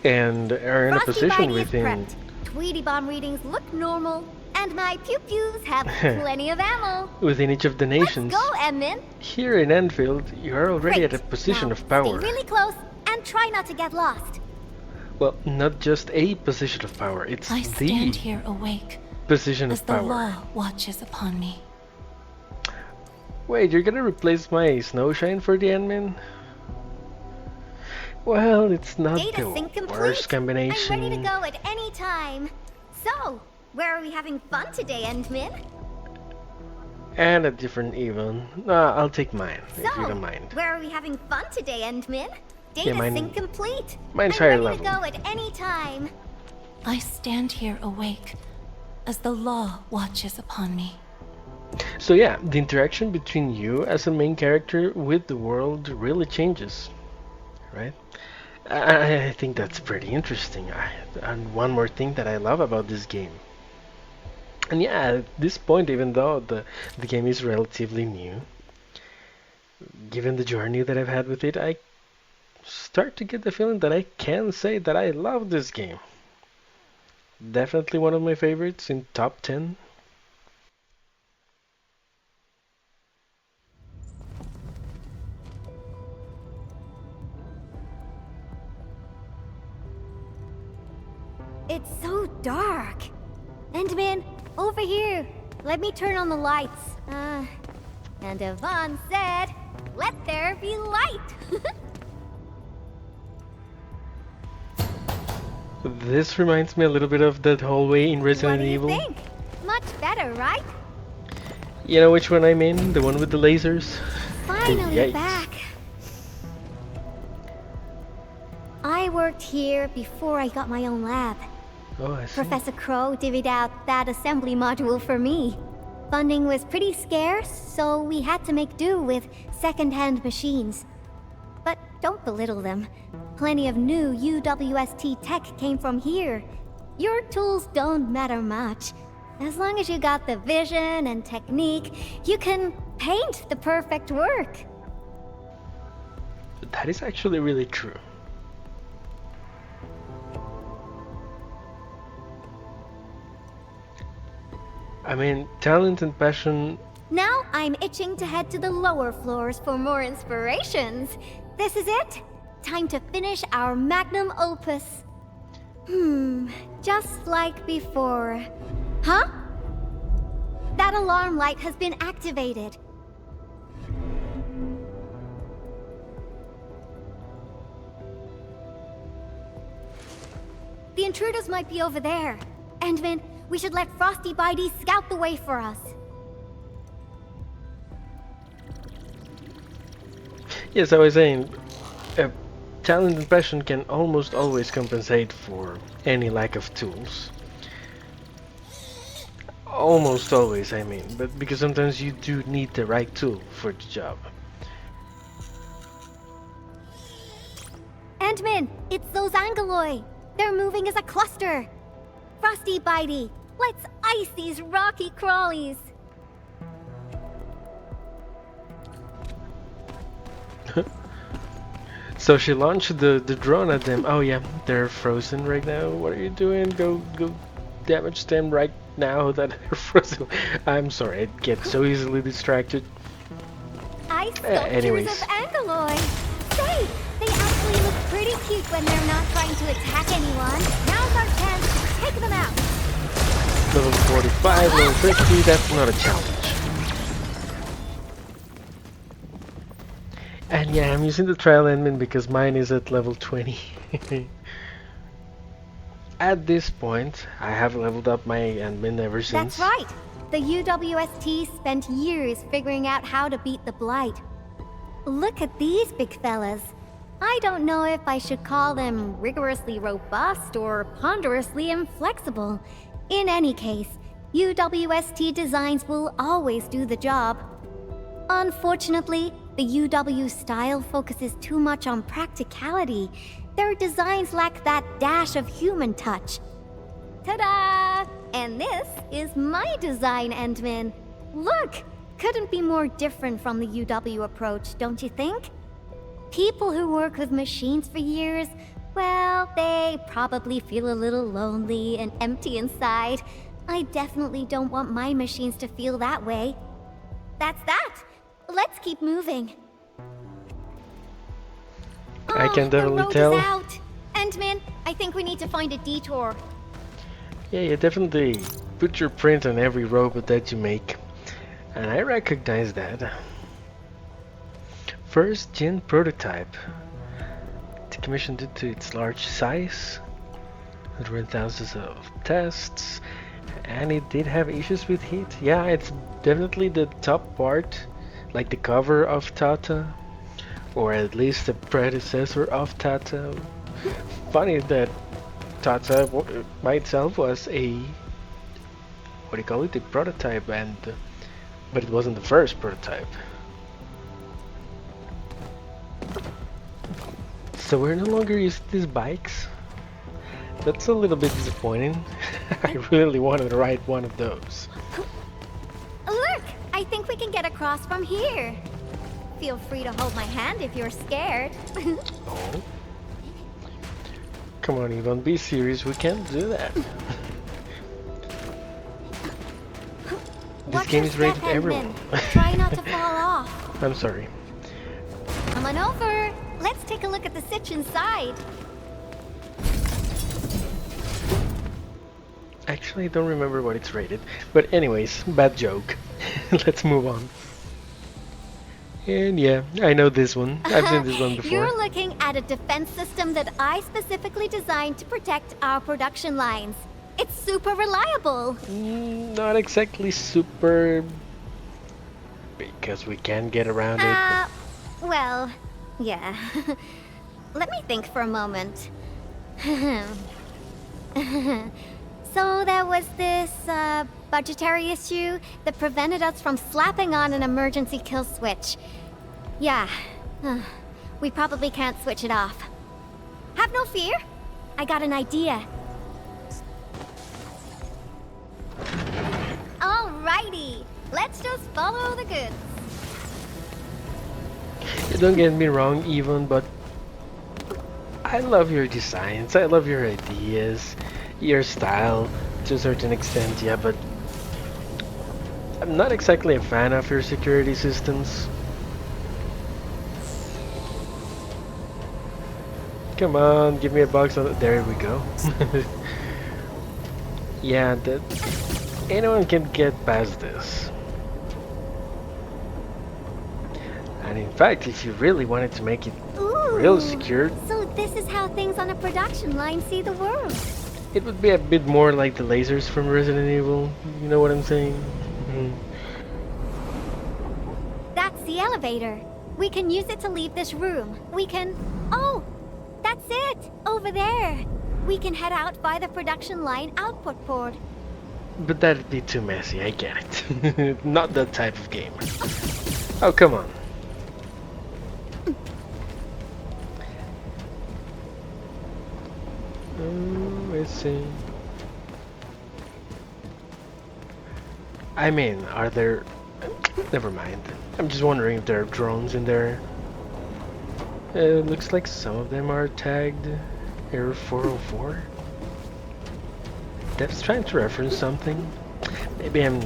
and are in a position within. Tweety bomb readings look normal, and my pew-pews have plenty of ammo. Within each of the nations. Let's go, Endmin. Here in Endfield, you are already at a position Now, of power. Stay really close and try not to get lost. Well, not just a position of power, it's I the stand here awake position as of the power. law watches upon me. Wait, you're gonna replace my snowshine for the Endmin? Well, it's not Data the sync complete. worst combination. I'm ready to go at any time. So, where are we having fun today, Endmin? And a different Yvonne. I'll take mine, if you So, don't mind. where are we having fun today, Endmin? Data mine- sync complete. mine's I'm higher ready level. to go at any time. I stand here awake as the law watches upon me. So yeah, the interaction between you as a main character with the world really changes, right? I think that's pretty interesting. And one more thing that I love about this game. And yeah, at this point, even though the game is relatively new, given the journey that I've had with it, I start to get the feeling that I can say that I love this game. definitely one of my favorites in top 10. It's so dark. Endmin, over here. Let me turn on the lights. And Yvonne said, let there be light. This reminds me a little bit of that hallway in Resident Evil. What do you think? Much better, right? You know which one I mean? The one with the lasers? Finally Yikes. back. I worked here before I got my own lab. Oh, I see. Professor Crow divvied out that assembly module for me. Funding was pretty scarce, so we had to make do with second-hand machines. But don't belittle them. Plenty of new UWST tech came from here. Your tools don't matter much. As long as you got the vision and technique, you can paint the perfect work. That is actually really true. I mean, talent and passion. Now I'm itching to head to the lower floors for more inspirations. This is it. Time to finish our magnum opus. Just like before. Huh? That alarm light has been activated. The intruders might be over there. Endmin, we should let Frosty Bitey scout the way for us. Yes, I was saying, talent and passion can almost always compensate for any lack of tools. Almost always, I mean, but because sometimes you do need the right tool for the job. Endmin, it's those Angoloi. They're moving as a cluster. Frosty Bitey, let's ice these rocky crawlies. So she launched the drone at them. Oh yeah, they're frozen right now. What are you doing? Go damage them right now that they're frozen. I'm sorry, I get so easily distracted. Ice sculptures anyways. of Angoloi. Say, they actually look pretty cute when they're not trying to attack anyone. Now's our chance to take them out. Level 45, level 50, that's not a challenge. And yeah, I'm using the trial Endmin because mine is at level 20. At this point, I have leveled up my Endmin ever since. That's right. The UWST spent years figuring out how to beat the Blight. Look at these big fellas. I don't know if I should call them rigorously robust or ponderously inflexible. In any case, UWST designs will always do the job. Unfortunately, the UW style focuses too much on practicality. Their designs lack that dash of human touch. Ta-da! And this is my design, Endmin. Look! Couldn't be more different from the UW approach, don't you think? People who work with machines for years, well, they probably feel a little lonely and empty inside. I definitely don't want my machines to feel that way. That's that! Let's keep moving. I can definitely the road tell. Is out. Endmin, I think we need to find a detour. Yeah, you definitely put your print on every robot that you make. And I recognize that. First gen prototype. Decommissioned due to its large size. It ran thousands of tests. And it did have issues with heat. Yeah, it's definitely the top part. Like the cover of Tata. Or at least the predecessor of Tata. Funny that Tata by itself was a, what do you call it, a prototype, and but it wasn't the first prototype. So we're no longer using these bikes. That's a little bit disappointing. I really wanted to ride one of those. Look! I think we can get across from here. Feel free to hold my hand if you're scared. Oh. Come on, Yvonne, be serious. We can't do that. this Watch game your is rated step, everyone. Endmin. Try not to fall off. I'm sorry. Come on over. Let's take a look at the sitch inside. Actually, I don't remember what it's rated. But anyways, bad joke. Let's move on. And yeah, I know this one. I've seen this one before. You're looking at a defense system that I specifically designed to protect our production lines. It's super reliable. Not exactly super... because we can get around it. Well, yeah. Let me think for a moment. So there was this, budgetary issue that prevented us from slapping on an emergency kill switch. Yeah. We probably can't switch it off. Have no fear. I got an idea. Alrighty. Let's just follow the goods. Don't get me wrong, Yvonne, but I love your designs. I love your ideas. Your style, to a certain extent, yeah, but I'm not exactly a fan of your security systems. Come on, give me a box on it. There we go. Yeah, that anyone can get past this. And in fact, if you really wanted to make it real secure, So this is how things on a production line see the world. it would be a bit more like the lasers from Resident Evil. You know what I'm saying? That's the elevator. We can use it to leave this room. We can... Oh! That's it! Over there! We can head out by the production line output port. But that'd be too messy, I get it. Not that type of game. Oh, come on. Let's see. I mean, are there... Never mind. I'm just wondering if there are drones in there. It looks like some of them are tagged Error 404. That's trying to reference something. Maybe I'm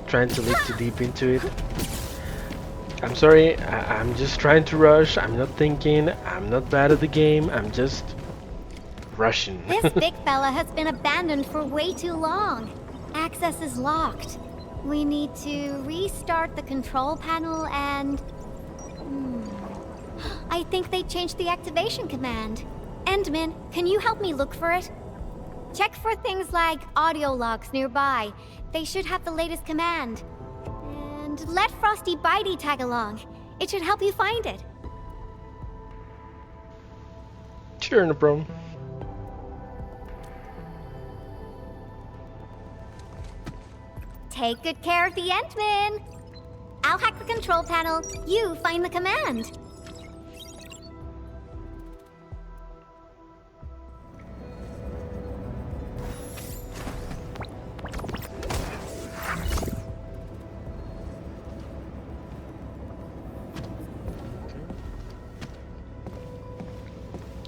trying to look too deep into it. I'm sorry, I'm just trying to rush. I'm not thinking. I'm not bad at the game. I'm just rushing. This big fella has been abandoned for way too long. Access is locked. We need to restart the control panel and... I think they changed the activation command. Endmin, can you help me look for it? Check for things like audio logs nearby. They should have the latest command. And let Frosty Bitey tag along. It should help you find it. Sure, no problem. Take good care of the Endmin. I'll hack the control panel. You find the command.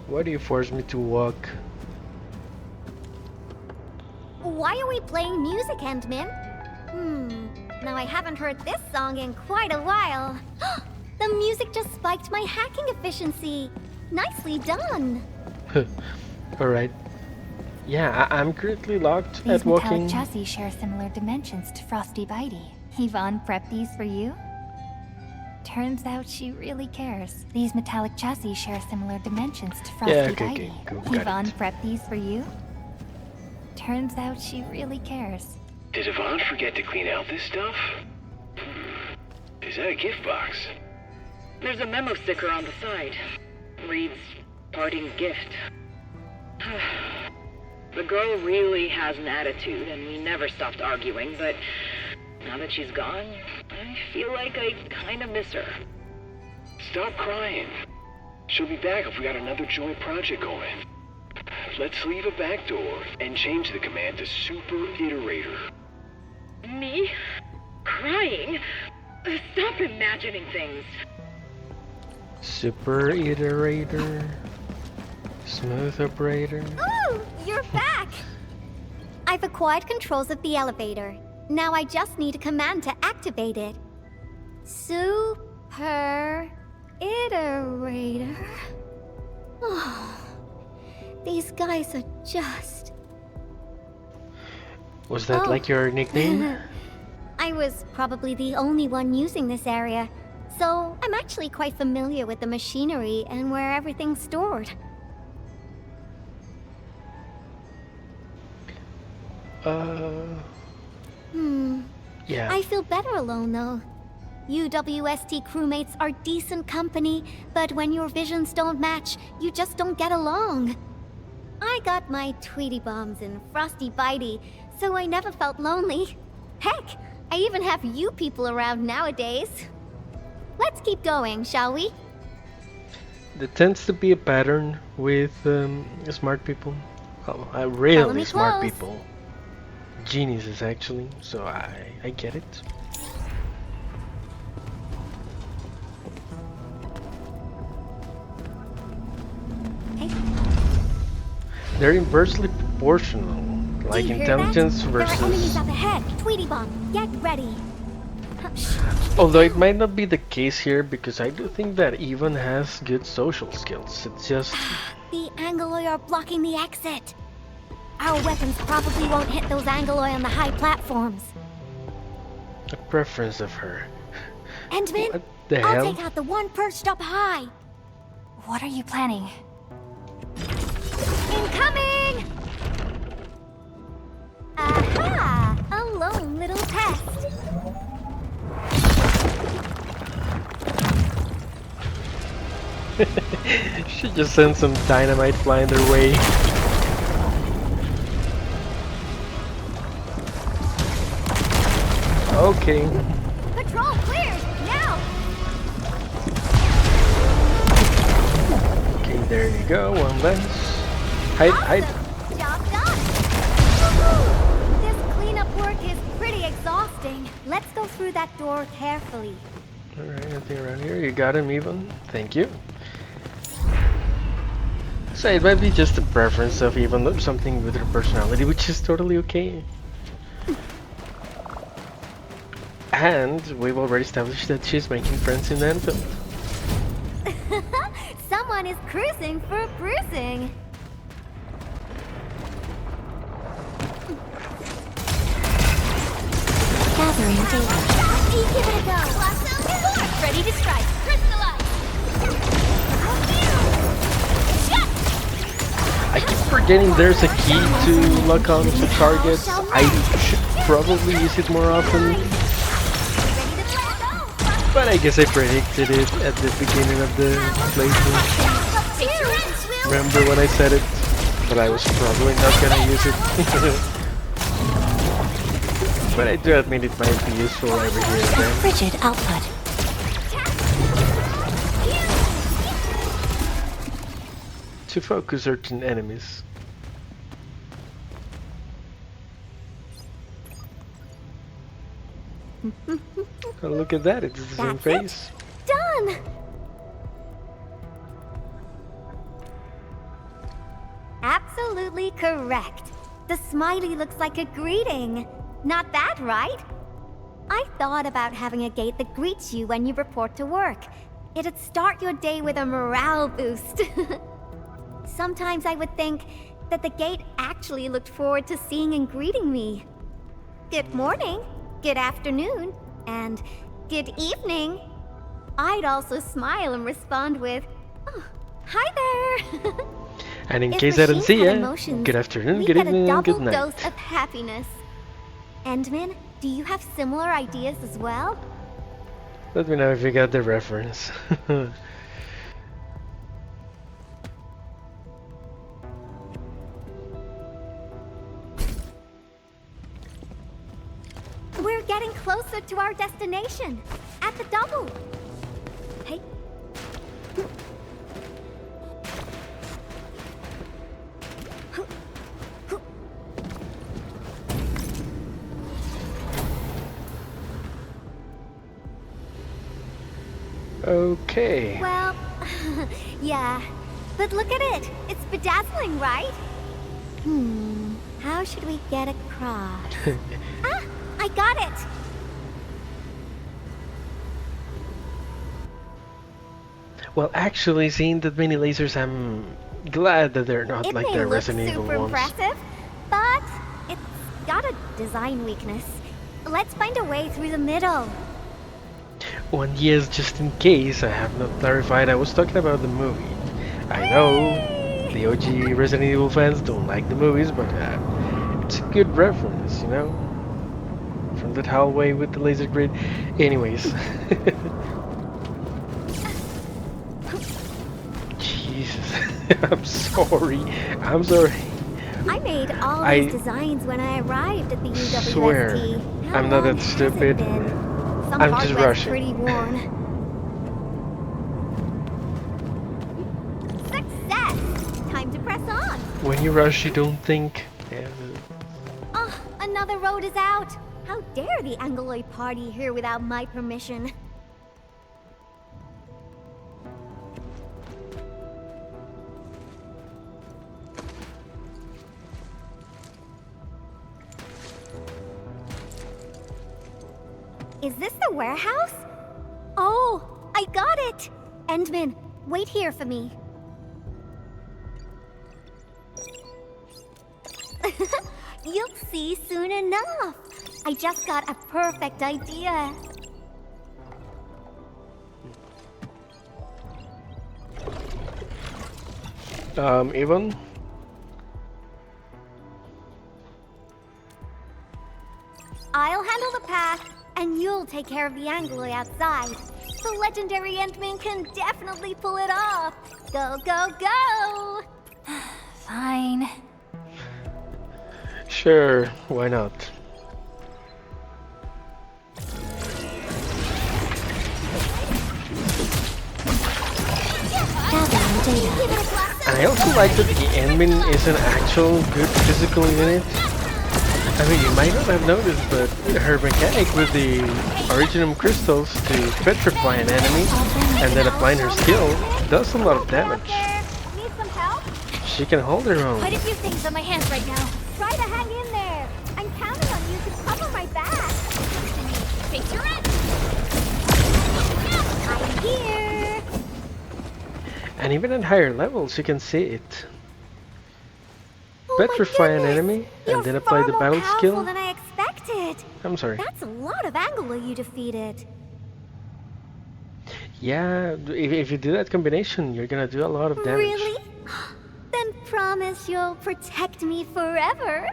Why do you force me to walk? Why are we playing music, Endmin? Now I haven't heard this song in quite a while. The music just spiked my hacking efficiency. Nicely done. Alright. Yeah, I'm currently locked These at walking. metallic chassis share similar dimensions to Frosty Bitey. Yvonne prepped these for you? Turns out she really cares. These metallic chassis share similar dimensions to Frosty Bitey. Yvonne prepped these for you? Turns out she really cares. Did Yvonne forget to clean out this stuff? Is that a gift box? There's a memo sticker on the side. Reads, parting gift. The girl really has an attitude, and we never stopped arguing, but now that she's gone, I feel like I kind of miss her. Stop crying. She'll be back if we got another joint project going. Let's leave a back door and change the command to Super Iterator. Me? Crying? Stop imagining things. Super Iterator. Smooth Operator. Ooh, you're back! I've acquired controls of the elevator. Now I just need a command to activate it. Super Iterator. Oh, these guys are just... Was that like your nickname? I was probably the only one using this area, so I'm actually quite familiar with the machinery and where everything's stored. Yeah. I feel better alone, though. You WST crewmates are decent company, but when your visions don't match, you just don't get along. I got my Tweety Bombs and Frosty Bitey, so I never felt lonely. Heck, I even have you people around nowadays. Let's keep going, shall we? There tends to be a pattern with smart people. Well, really smart close. people. Geniuses, actually, so I get it. Hey. They're inversely proportional, like Do you hear intelligence that? There are enemies versus... up ahead. Tweety Bomb, get ready. Although it might not be the case here, because I do think that Yvonne has good social skills. It's just... The Angoloi are blocking the exit. Our weapons probably won't hit those Angoloi on the high platforms. a preference of her. Endmin, What the I'll hell? take out the one perched up high. What are you planning? Incoming! Aha! A lone little pest. She just sent some dynamite flying their way. Okay. Patrol cleared! Now! Okay, there you go. One less. Hide, hide. Job done! Woohoo! This cleanup work is pretty exhausting. Let's go through that door carefully. Alright, nothing around here. You got him, Yvonne. Thank you. So it might be just a preference of Yvonne or something with her personality, which is totally okay. And we've already established that she's making friends in Endfield. Someone is cruising for bruising. Gathering data. Give it a go. Ready to strike. Crystallize. I keep forgetting there's a key to lock on to targets. I should probably use it more often. But I guess I predicted it at the beginning of the playthrough. Remember when I said it? But I was probably not gonna use it. But I do admit it might be useful every here and then. Frigid output. To focus certain enemies. Oh, look at that, it's the same face. Done! Absolutely correct. The smiley looks like a greeting. Not bad, right? I thought about having a gate that greets you when you report to work. It'd start your day with a morale boost. Sometimes I would think that the gate actually looked forward to seeing and greeting me. Good morning, good afternoon, and good evening. I'd also smile and respond with, oh, hi there. And in If case I didn't see machines had ya, emotions, good afternoon, we good get a evening, double good night. dose of happiness. Endmin, do you have similar ideas as well? Let me know if you got the reference. We're getting closer to our destination. At the double. Hey. Okay. Well, yeah. But look at it. It's bedazzling, right? How should we get across? Ah, I I got it! Well, actually, seeing that many lasers, I'm glad that they're not It like may the look Resident Evil super ones. impressive, but it's got a design weakness. Let's find a way through the middle. Well, yes, just in case I have not clarified, I was talking about the movie. I know the OG Resident Evil fans don't like the movies, but it's a good reference, you know? From that hallway with the laser grid. Anyways. Jesus. I'm sorry. I'm sorry. I made all these designs when I arrived at the UWST. Swear, I'm not that stupid. Some I'm just hardware's rushing. pretty worn. Success! Time to press on. When you rush, you don't think. Yeah. Oh, another road is out. How dare the Angloid party here without my permission? Is this the warehouse? Oh, I got it! Endmin, wait here for me. You'll see soon enough. I just got a perfect idea. Yvonne? I'll handle the path, and you'll take care of the Angloid outside. The legendary Endmin can definitely pull it off. Go, go, go! Fine. Sure, why not? And I also like that the Endmin is an actual good physical unit. I mean, you might not have noticed, but her mechanic with the original crystals to petrify an enemy and then applying her skill does a lot of damage. Need some help? She can hold her own. Quite a few things on my hands right now. Try to hang in there. I'm counting on you to cover my back. Face your end. I'm here. And even at higher levels, you can see it. Petrify an enemy and then apply the battle skill. Than I expected. I'm sorry. That's a lot of Anglo you defeated. Yeah, if you do that combination, you're gonna do a lot of damage. Really? Then promise you'll protect me forever.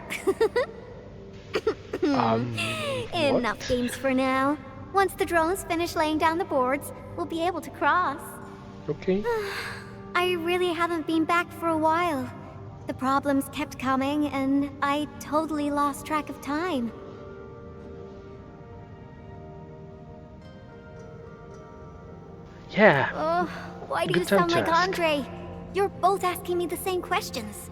Enough games for now. Once the drones finish laying down the boards, we'll be able to cross. Okay. I really haven't been back for a while. The problems kept coming, and I totally lost track of time. Yeah. Oh, why do you sound like Andre? You're both asking me the same questions.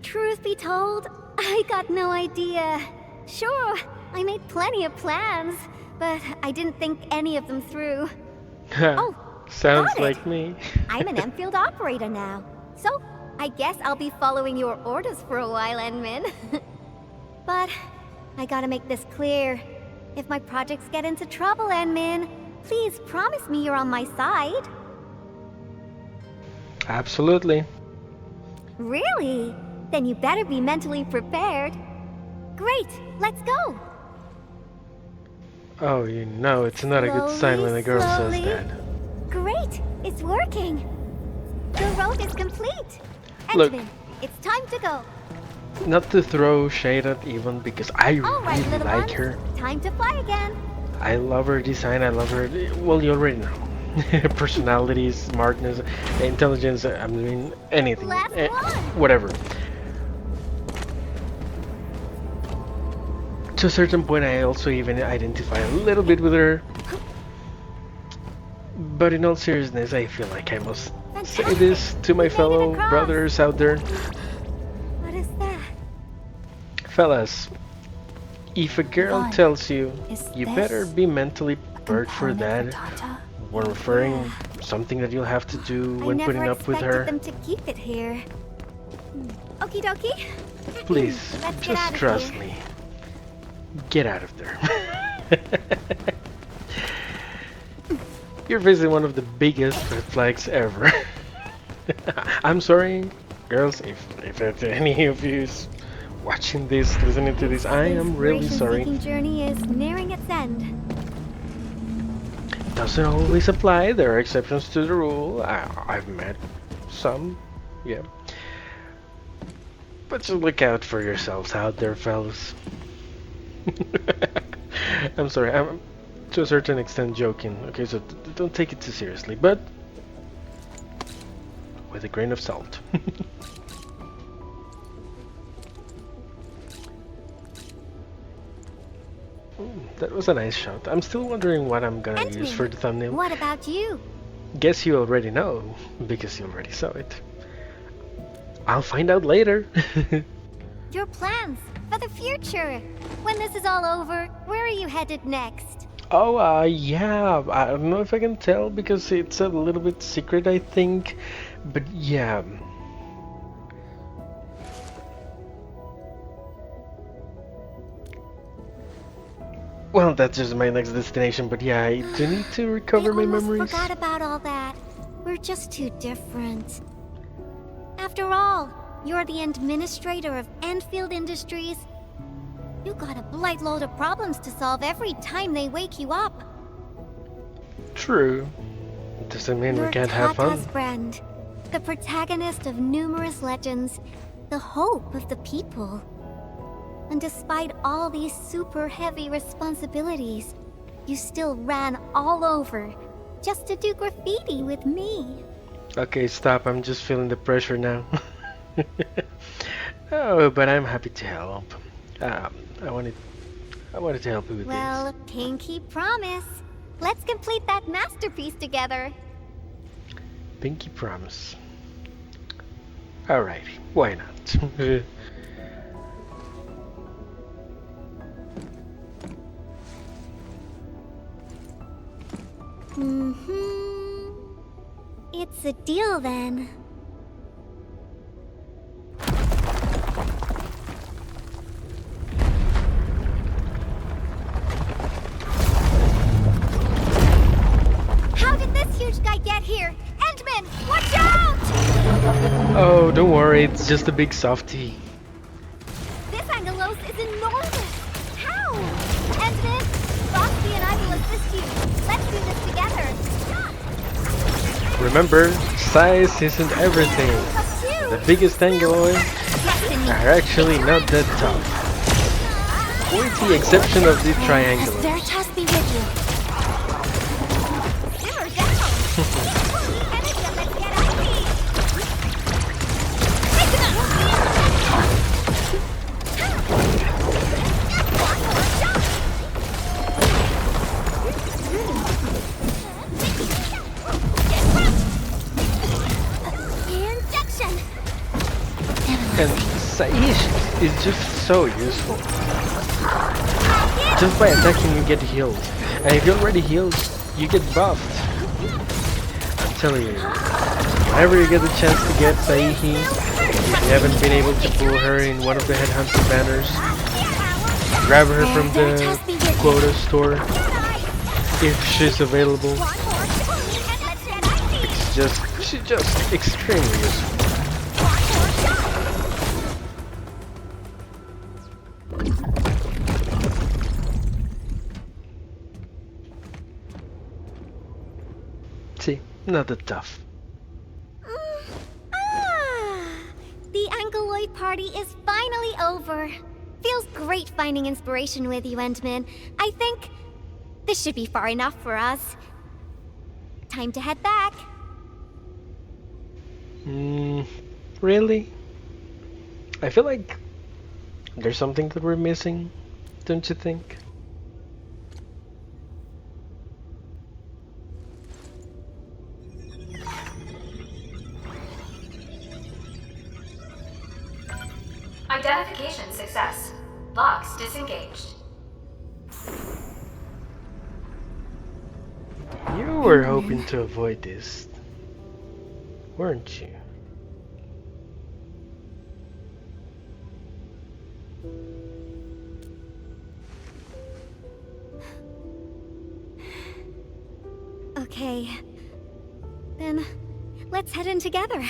Truth be told, I got no idea. Sure, I made plenty of plans, but I didn't think any of them through. Oh, sounds like me. I'm an Endfield operator now, so I guess I'll be following your orders for a while, Endmin. But I gotta make this clear. If my projects get into trouble, Endmin, please promise me you're on my side. Absolutely. Really? Then you better be mentally prepared. Great, let's go. Oh, you know, it's not a good sign when a girl says that. Great, it's working. The road is complete. Look, Endmin, it's time to go. not to throw shade at Yvonne because I Alright, really little like ones, her. time to fly again. I love her design, I love her, well, you already know. Personality, smartness, intelligence, I mean, anything. Whatever. To a certain point, I also even identify a little bit with her. But in all seriousness, I feel like I must say this to my fellow brothers out there. What is that? Fellas, if a girl Yvonne, tells you, is you this better be mentally prepared for component that, for Tata? we're referring something that you'll have to do when I putting never up with expected her. them to keep it here. Okie dokie. Please, Let's get just out of trust here. me. Get out of there. You're facing one of the biggest red flags ever. I'm sorry, girls, if any of you is watching this, listening to this, I am really sorry. The journey is nearing its end. Doesn't always apply. There are exceptions to the rule. I've met some, yeah. But just look out for yourselves out there, fellas. I'm sorry, I'm to a certain extent joking, okay, so don't take it too seriously, but with a grain of salt. That was a nice shot. I'm still wondering what I'm gonna use for the thumbnail. What about you? Guess you already know, because you already saw it. I'll find out later. Your plans for the future. When this is all over, where are you headed next? Oh, yeah, I don't know if I can tell because it's a little bit secret, I think. But yeah. Well, that's just my next destination, but yeah, I do need to recover my memories. Forgot about all that. We're just too different. After all, you're the administrator of Endfield Industries. You got a blight load of problems to solve every time they wake you up. True. Doesn't mean we can't have fun. Tata's friend, the protagonist of numerous legends, the hope of the people. And despite all these super heavy responsibilities, you still ran all over just to do graffiti with me. Okay, stop. I'm just feeling the pressure now. Oh, but I'm happy to help. I wanted to help you with this. Well, pinky promise. Let's complete that masterpiece together. Pinky promise. Alrighty, why not? It's a deal then. How did this huge guy get here? Endmin, watch out! Oh, don't worry, it's just a big softie. This Angelos is enormous! How? Endmin, Frosty and I will assist you. Let's do this together. Remember, size isn't everything. The biggest Angeloid are actually not that tough. With the exception of the triangular. Veritas be with you. Simmer down! And Saish is just so useful. Just by attacking you get healed. And if you're already healed, you get buffed. I'm telling you, whenever you get the chance to get Saihi, if you haven't been able to pull her in one of the headhunter banners, grab her from the quota store if she's available. She's just extremely useful. See, not that tough. The Angeloid party is finally over. Feels great finding inspiration with you, Endmin. I think this should be far enough for us. Time to head back. Really? I feel like there's something that we're missing, don't you think? Identification success. Locks disengaged. You were hoping to avoid this, weren't you? Okay. Then, let's head in together.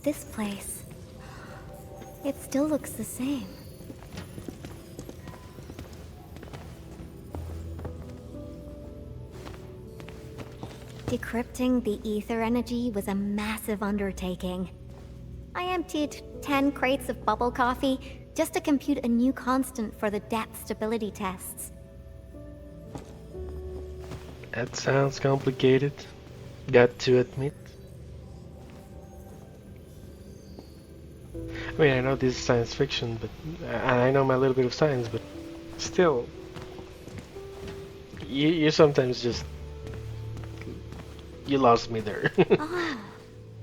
This place, it still looks the same. Decrypting the ether energy was a massive undertaking. I emptied 10 crates of bubble coffee just to compute a new constant for the depth stability tests. That sounds complicated, got to admit. I mean, I know this is science fiction, but and I know my little bit of science, but still, you sometimes just you lost me there. Ah,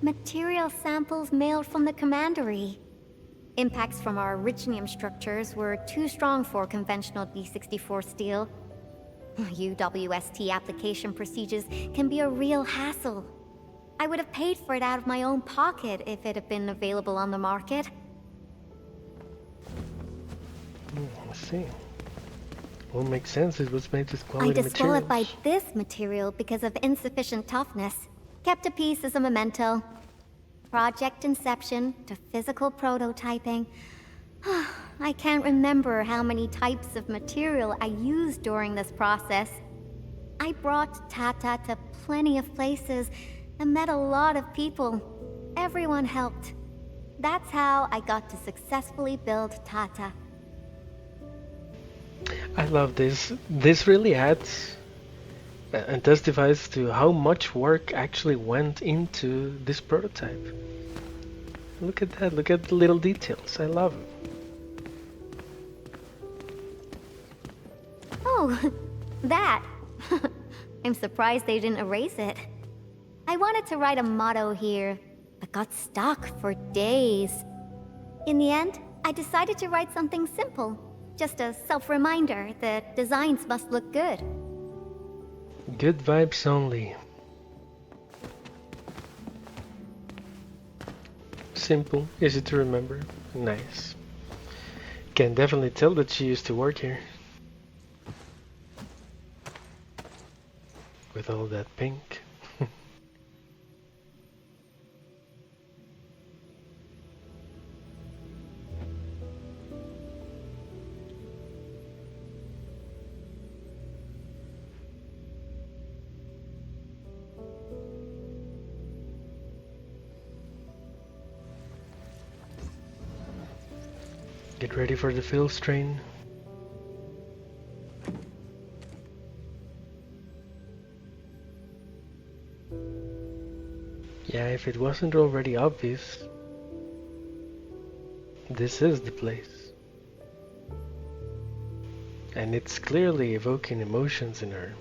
material samples mailed from the commandery. Impacts from our richnium structures were too strong for conventional D64 steel. UWST application procedures can be a real hassle. I would have paid for it out of my own pocket if it had been available on the market. I see. Well, makes sense. It was made with quality I disqualified materials. this material because of insufficient toughness. Kept a piece as a memento. Project inception to physical prototyping. I can't remember how many types of material I used during this process. I brought Tata to plenty of places and met a lot of people. Everyone helped. That's how I got to successfully build Tata. I love this. This really adds and testifies to how much work actually went into this prototype. Look at that. Look at the little details. I love it. Oh, that. I'm surprised they didn't erase it. I wanted to write a motto here, but got stuck for days. In the end, I decided to write something simple. Just a self-reminder that designs must look good. Good vibes only. Simple, easy to remember, nice. Can definitely tell that she used to work here. With all that pink. Get ready for the fill strain. Yeah, if it wasn't already obvious, this is the place. And it's clearly evoking emotions in her.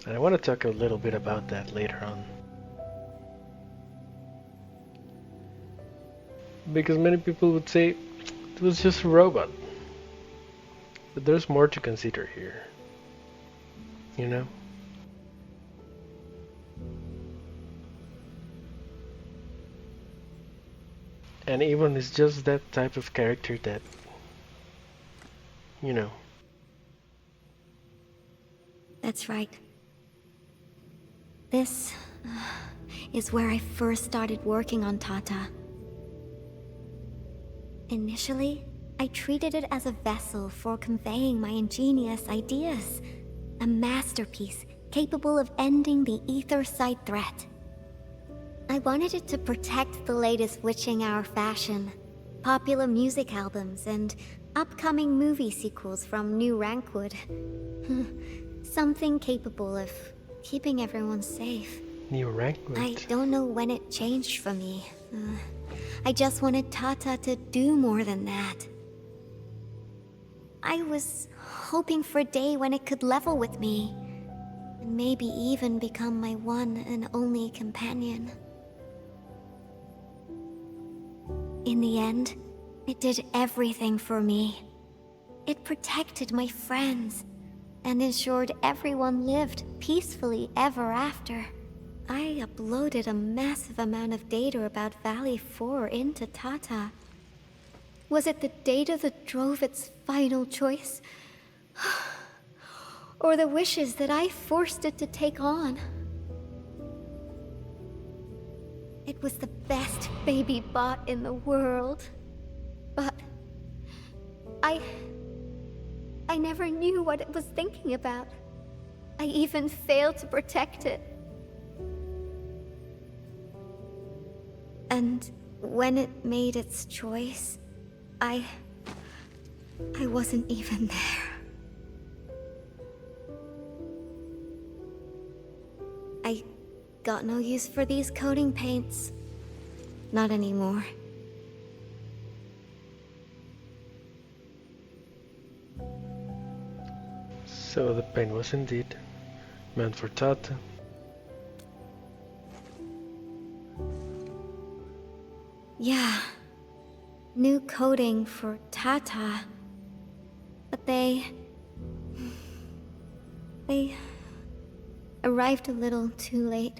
And I want to talk a little bit about that later on. Because many people would say it was just a robot. But there's more to consider here. You know? And Yvonne is just that type of character that, you know. That's right. This is where I first started working on Tata. Initially, I treated it as a vessel for conveying my ingenious ideas. A masterpiece capable of ending the ether side threat. I wanted it to protect the latest witching hour fashion, popular music albums, and upcoming movie sequels from New Rankwood. Something capable of keeping everyone safe. New Rankwood? I don't know when it changed for me. I just wanted Tata to do more than that. I was hoping for a day when it could level with me, and maybe even become my one and only companion. In the end, it did everything for me. It protected my friends, and ensured everyone lived peacefully ever after. I uploaded a massive amount of data about Valley 4 into Tata. Was it the data that drove its final choice? Or the wishes that I forced it to take on? It was the best baby bot in the world. But I never knew what it was thinking about. I even failed to protect it. And when it made its choice, I wasn't even there. I got no use for these coating paints. Not anymore. So the paint was indeed meant for Tata. Yeah. New coating for Tata. But they arrived a little too late.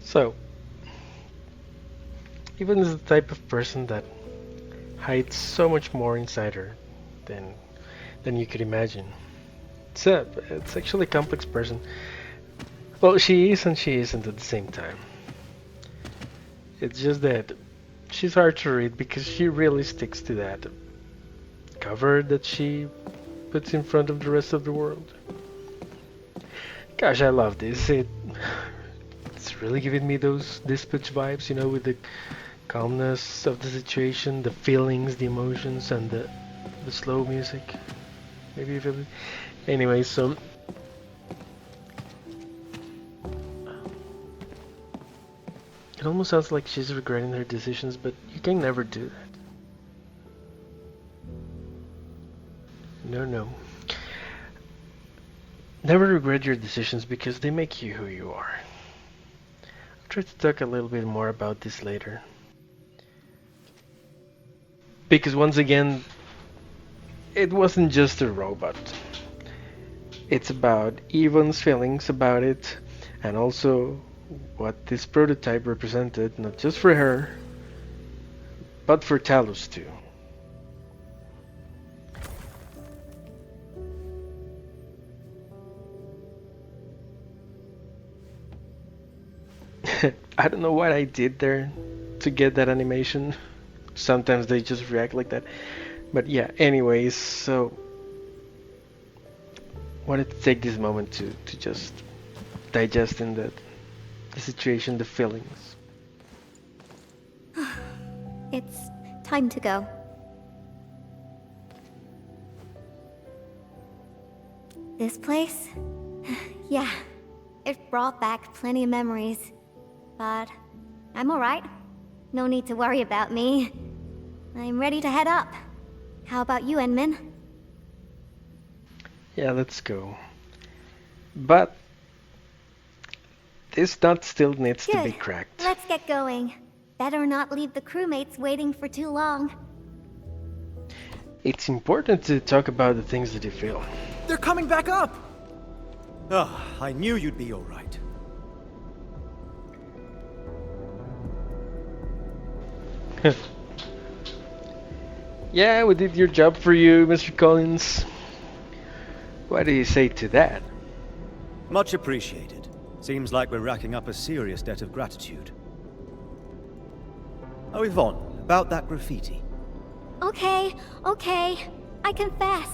So, Yvonne is the type of person that hides so much more inside her than you could imagine. It's actually a complex person. Well, she is and she isn't at the same time. It's just that she's hard to read because she really sticks to that cover that she puts in front of the rest of the world. Gosh, I love this. It's really giving me those Dispatch vibes, you know, with the calmness of the situation, the feelings, the emotions, and the slow music. Maybe you feel it. Anyway, so it almost sounds like she's regretting her decisions, but you can never do that. No. Never regret your decisions because they make you who you are. I'll try to talk a little bit more about this later. Because once again, it wasn't just a robot. It's about Yvonne's feelings about it, and also what this prototype represented, not just for her, but for Talos too. I don't know what I did there to get that animation. Sometimes they just react like that. But yeah, anyways, so wanted to take this moment to just digest in the situation, the feelings. It's time to go. This place? Yeah, it brought back plenty of memories. But I'm alright. No need to worry about me. I'm ready to head up. How about you, Endmin? Yeah, let's go. But this nut still needs to be cracked. Let's get going. Better not leave the crewmates waiting for too long. It's important to talk about the things that you feel. They're coming back up! Ah, I knew you'd be alright. Yeah, we did your job for you, Mr. Collins. What do you say to that? Much appreciated. Seems like we're racking up a serious debt of gratitude. Oh, Yvonne, about that graffiti. Okay. I confess.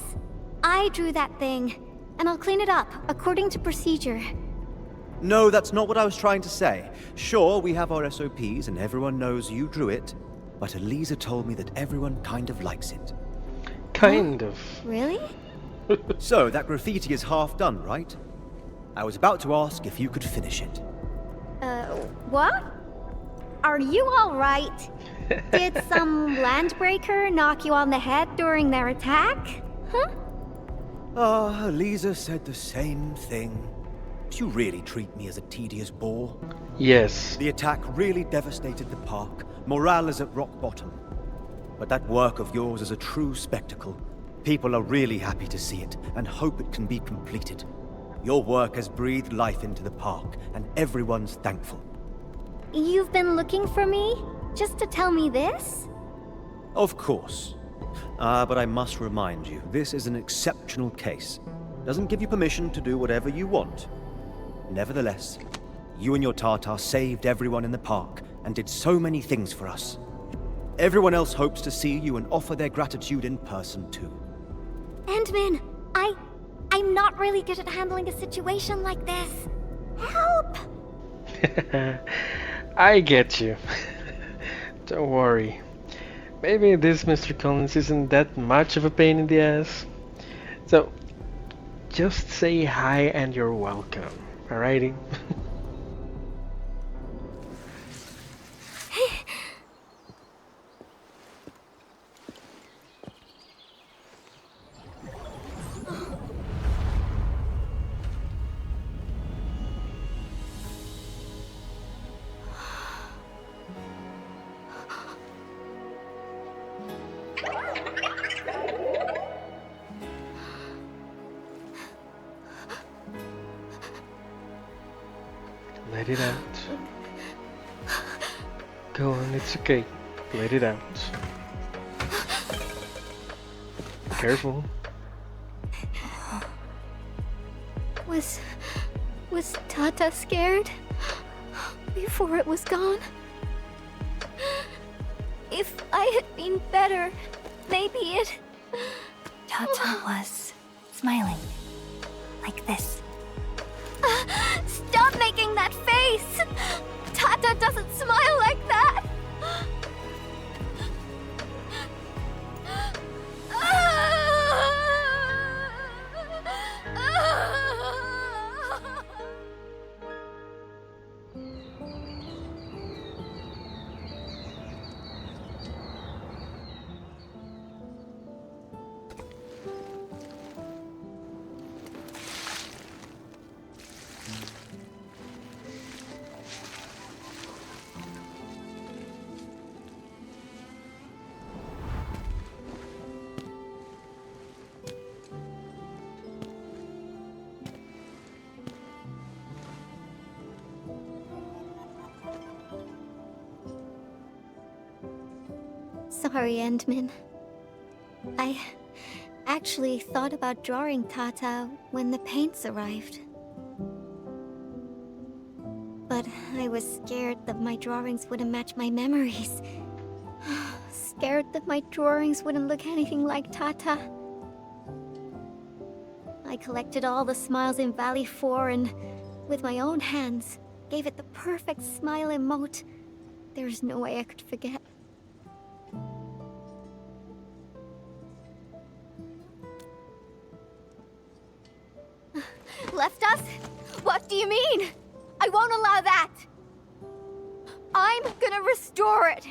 I drew that thing, and I'll clean it up according to procedure. No, that's not what I was trying to say. Sure, we have our SOPs and everyone knows you drew it, but Elisa told me that everyone kind of likes it. Kind of. Really? So, that graffiti is half done, right? I was about to ask if you could finish it. What? Are you alright? Did some landbreaker knock you on the head during their attack? Huh? Ah, Lisa said the same thing. You really treat me as a tedious bore. Yes. The attack really devastated the park. Morale is at rock bottom. But that work of yours is a true spectacle. People are really happy to see it, and hope it can be completed. Your work has breathed life into the park, and everyone's thankful. You've been looking for me? Just to tell me this? Of course. But I must remind you, this is an exceptional case. Doesn't give you permission to do whatever you want. Nevertheless, you and your Tata saved everyone in the park, and did so many things for us. Everyone else hopes to see you and offer their gratitude in person too. Endmin, I'm not really good at handling a situation like this. Help! I get you. Don't worry. Maybe this Mr. Collins isn't that much of a pain in the ass. So, just say hi and you're welcome. Alrighty? Let it out. Go on, it's okay. Let it out. Careful. Was Tata scared? Before it was gone? If I had been better, maybe it... Tata was smiling. Like this. Stop making that face! Tata doesn't smile like that! Sorry, Endmin. I actually thought about drawing Tata when the paints arrived. But I was scared that my drawings wouldn't match my memories. Scared that my drawings wouldn't look anything like Tata. I collected all the smiles in Valley 4 and, with my own hands, gave it the perfect smile emote. There's no way I could forget. Left us? What do you mean? I won't allow that! I'm gonna restore it!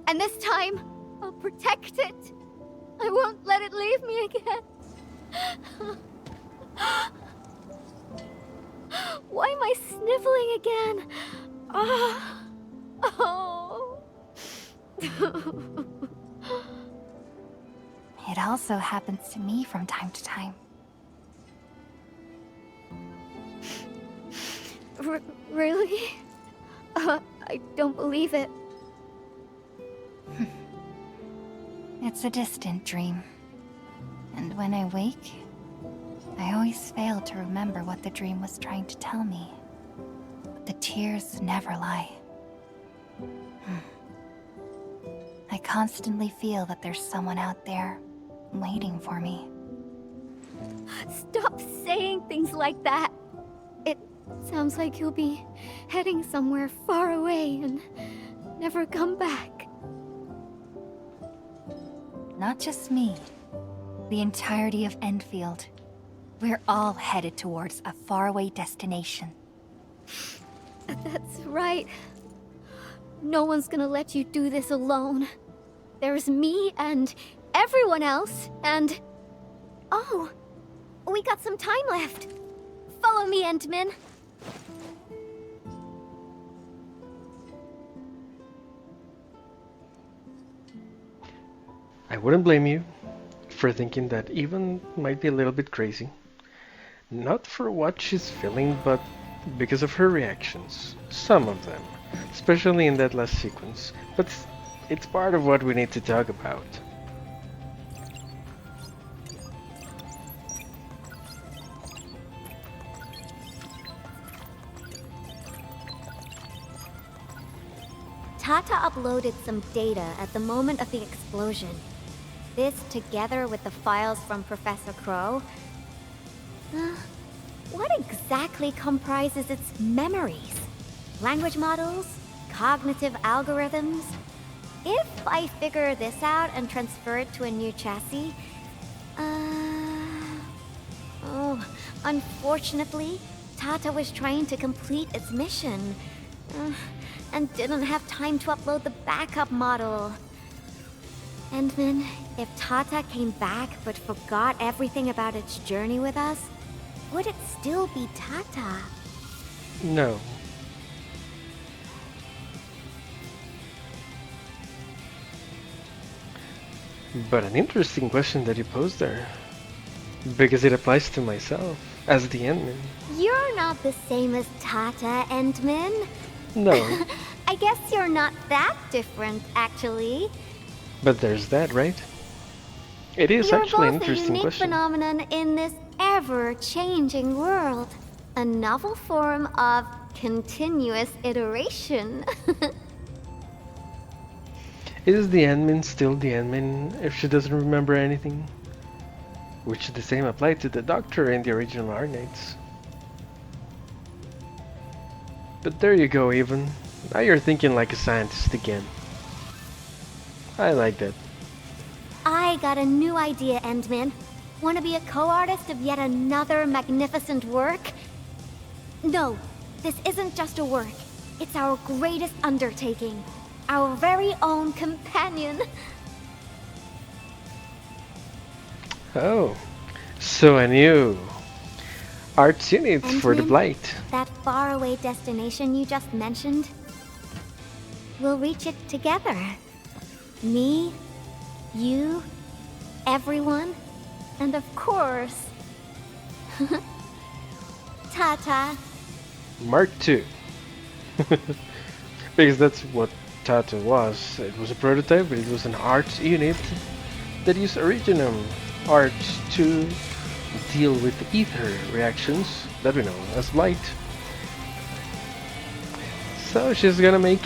And this time, I'll protect it! I won't let it leave me again! Why am I sniffling again? Oh. It also happens to me from time to time. Really? I don't believe it. It's a distant dream. And when I wake, I always fail to remember what the dream was trying to tell me. But the tears never lie. I constantly feel that there's someone out there waiting for me. Stop saying things like that. It sounds like you'll be heading somewhere far away and never come back. Not just me. The entirety of Endfield, We're all headed towards a faraway destination. That's right. No one's gonna let you do this alone. There's me and everyone else, and... Oh, we got some time left. Follow me, Endmin. I wouldn't blame you for thinking that Yvonne might be a little bit crazy. Not for what she's feeling, but because of her reactions. Some of them, especially in that last sequence. But it's part of what we need to talk about. Tata uploaded some data at the moment of the explosion. This, together with the files from Professor Crow... what exactly comprises its memories? Language models? Cognitive algorithms? If I figure this out and transfer it to a new chassis... Oh, unfortunately, Tata was trying to complete its mission. And didn't have time to upload the backup model. Endmin, if Tata came back but forgot everything about its journey with us, would it still be Tata? No. But an interesting question that you posed there. Because it applies to myself, as the Endmin. You're not the same as Tata, Endmin. No. I guess you're not that different, actually. But there's that, right? It is You're actually an both interesting a unique question. phenomenon in this ever-changing world. A novel form of continuous iteration. Is the Endmin still the Endmin if she doesn't remember anything? Which the same applied to the Doctor in the original Arknights. But there you go, Yvonne. Now you're thinking like a scientist again. I like that. I got a new idea, Endmin. Want to be a co-artist of yet another magnificent work? No, this isn't just a work. It's our greatest undertaking. Our very own companion. Oh, so a new arts unit for the Endmin, Blight. That faraway destination you just mentioned, we'll reach it together. Me, you, everyone, and of course, Tata. Mark II. Because that's what Tata was. It was a prototype, but it was an arts unit that used Originum art to deal with the ether reactions that we know as Blight. So she's gonna make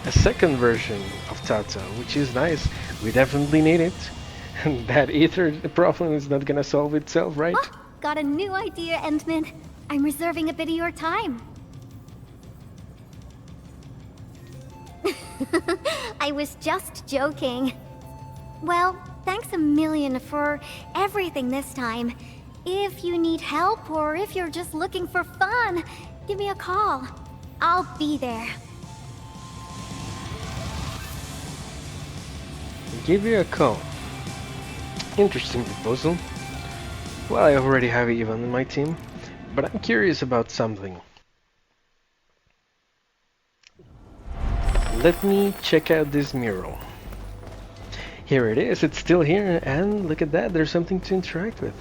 a second version of Tata, which is nice. We definitely need it. And that ether problem is not gonna solve itself, right? Oh, got a new idea, Endmin. I'm reserving a bit of your time. I was just joking. Well, thanks a million for everything this time. If you need help or if you're just looking for fun, give me a call. I'll be there. Give you a call. Interesting proposal. Well, I already have Yvonne in my team, but I'm curious about something. Let me check out this mural. Here it is, it's still here, and look at that, there's something to interact with.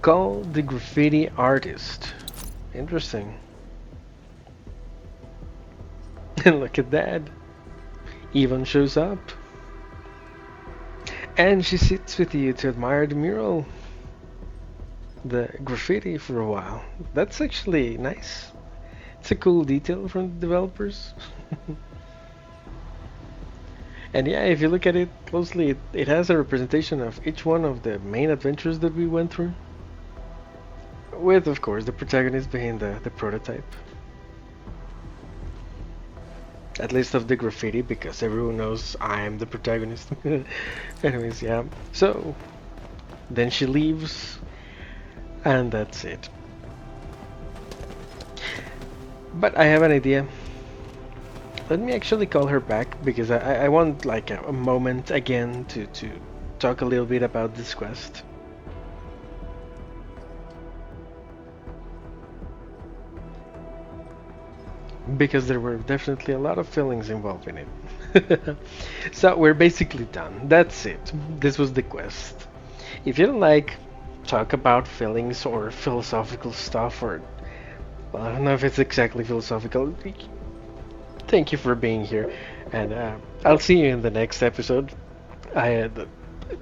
Call the graffiti artist. Interesting. And look at that. Yvonne shows up. And she sits with you to admire the mural. The graffiti for a while. That's actually nice. It's a cool detail from the developers. And yeah, if you look at it closely, it has a representation of each one of the main adventures that we went through. With, of course, the protagonist being the prototype. At least of the graffiti, because everyone knows I'm the protagonist. Anyways, yeah. So, then she leaves. And that's it. But I have an idea. Let me actually call her back, because I want like a moment again to talk a little bit about this quest. Because there were definitely a lot of feelings involved in it. So we're basically done. That's it. This was the quest. If you don't like talk about feelings or philosophical stuff, or well, I don't know if it's exactly philosophical, thank you for being here, and I'll see you in the next episode.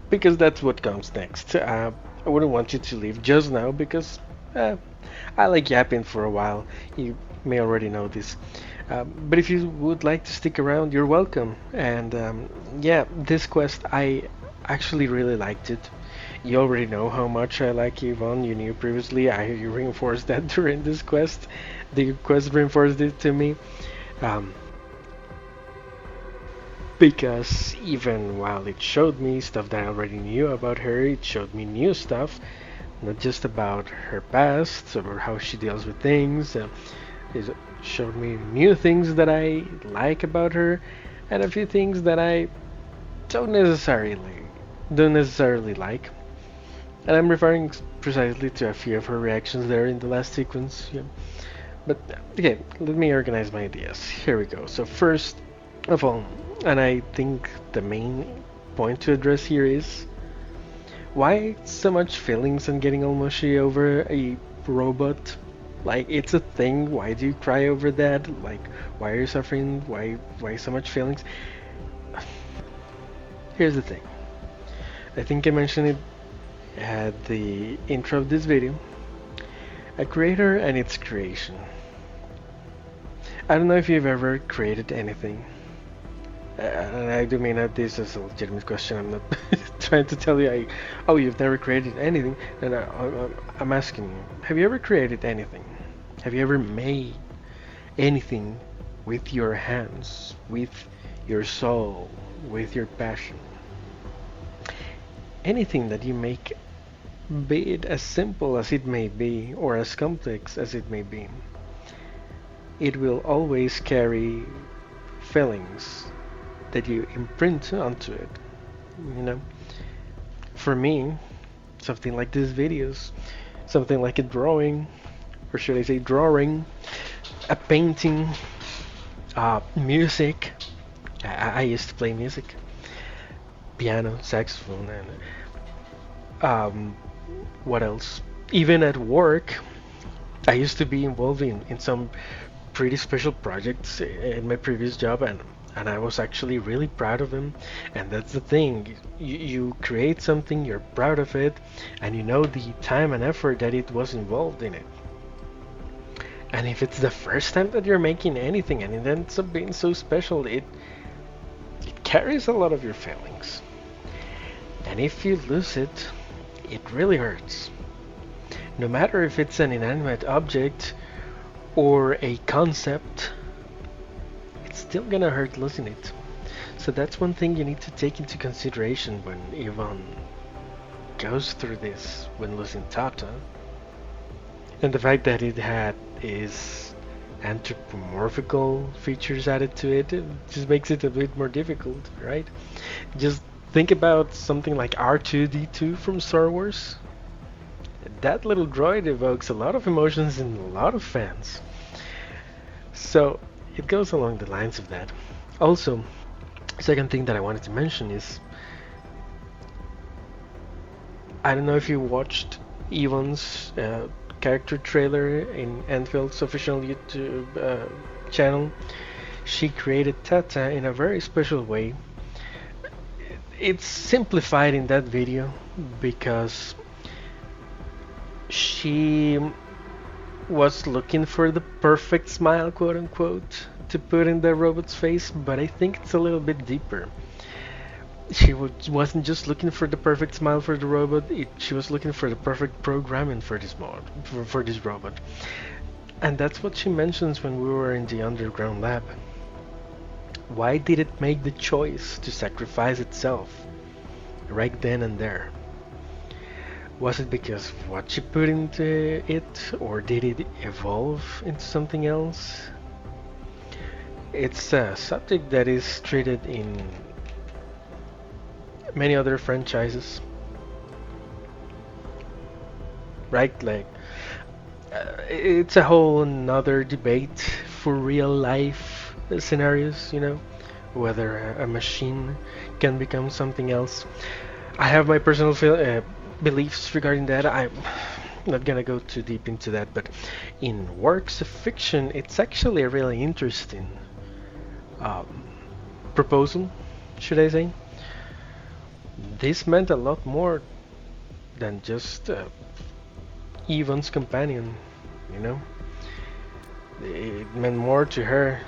Because that's what comes next. I wouldn't want you to leave just now, because I like yapping for a while. You may already know this. But if you would like to stick around, you're welcome. And yeah, this quest, I actually really liked it. You already know how much I like Yvonne. You knew previously. I reinforced that during this quest. The quest reinforced it to me. Because even while it showed me stuff that I already knew about her, it showed me new stuff, not just about her past or how she deals with things. It showed me new things that I like about her, and a few things that I don't necessarily like. And I'm referring precisely to a few of her reactions there in the last sequence. Yeah. But okay, let me organize my ideas. Here we go. So first of all, and I think the main point to address here is why so much feelings and getting all mushy over a robot? Like, it's a thing. Why do you cry over that? Like, why are you suffering? Why so much feelings? Here's the thing. I think I mentioned it at the intro of this video. A creator and its creation. I don't know if you've ever created anything. And I do mean that this is a legitimate question. I'm not trying to tell you, oh, you've never created anything. And I'm asking you, have you ever created anything? Have you ever made anything with your hands, with your soul, with your passion? Anything that you make, be it as simple as it may be, or as complex as it may be, it will always carry feelings that you imprint onto it, you know. For me, something like these videos, something like a drawing, or should I say drawing, a painting, music. I used to play music, piano, saxophone, and what else? Even at work, I used to be involved in some pretty special projects in my previous job, and I was actually really proud of them. And that's the thing, you create something, you're proud of it, and you know the time and effort that it was involved in it. And if it's the first time that you're making anything and it ends up being so special, it carries a lot of your feelings. And if you lose it, it really hurts. No matter if it's an inanimate object or a concept, it's still gonna hurt losing it. So that's one thing you need to take into consideration when Yvonne goes through this when losing Tata. And the fact that it had is anthropomorphical features added to it, it just makes it a bit more difficult, right? Just think about something like R2-D2 from Star Wars. That little droid evokes a lot of emotions in a lot of fans. So it goes along the lines of that. Also, second thing that I wanted to mention is, I don't know if you watched Yvonne's character trailer in Enfield's official YouTube channel. She created Tata in a very special way. It's simplified in that video because she was looking for the perfect smile, quote unquote, to put in the robot's face, but I think it's a little bit deeper. She wasn't just looking for the perfect smile for the robot, she was looking for the perfect programming for this for this robot. And that's what she mentions when we were in the underground lab. Why did it make the choice to sacrifice itself right then and there? Was it because of what she put into it, or did it evolve into something else? It's a subject that is treated in many other franchises, right? Like, it's a whole another debate for real life scenarios, whether a machine can become something else. I have my personal beliefs regarding that. I'm not gonna go too deep into that, but in works of fiction, it's actually a really interesting proposal, should I say. This meant a lot more than just Yvonne's companion, It meant more to her,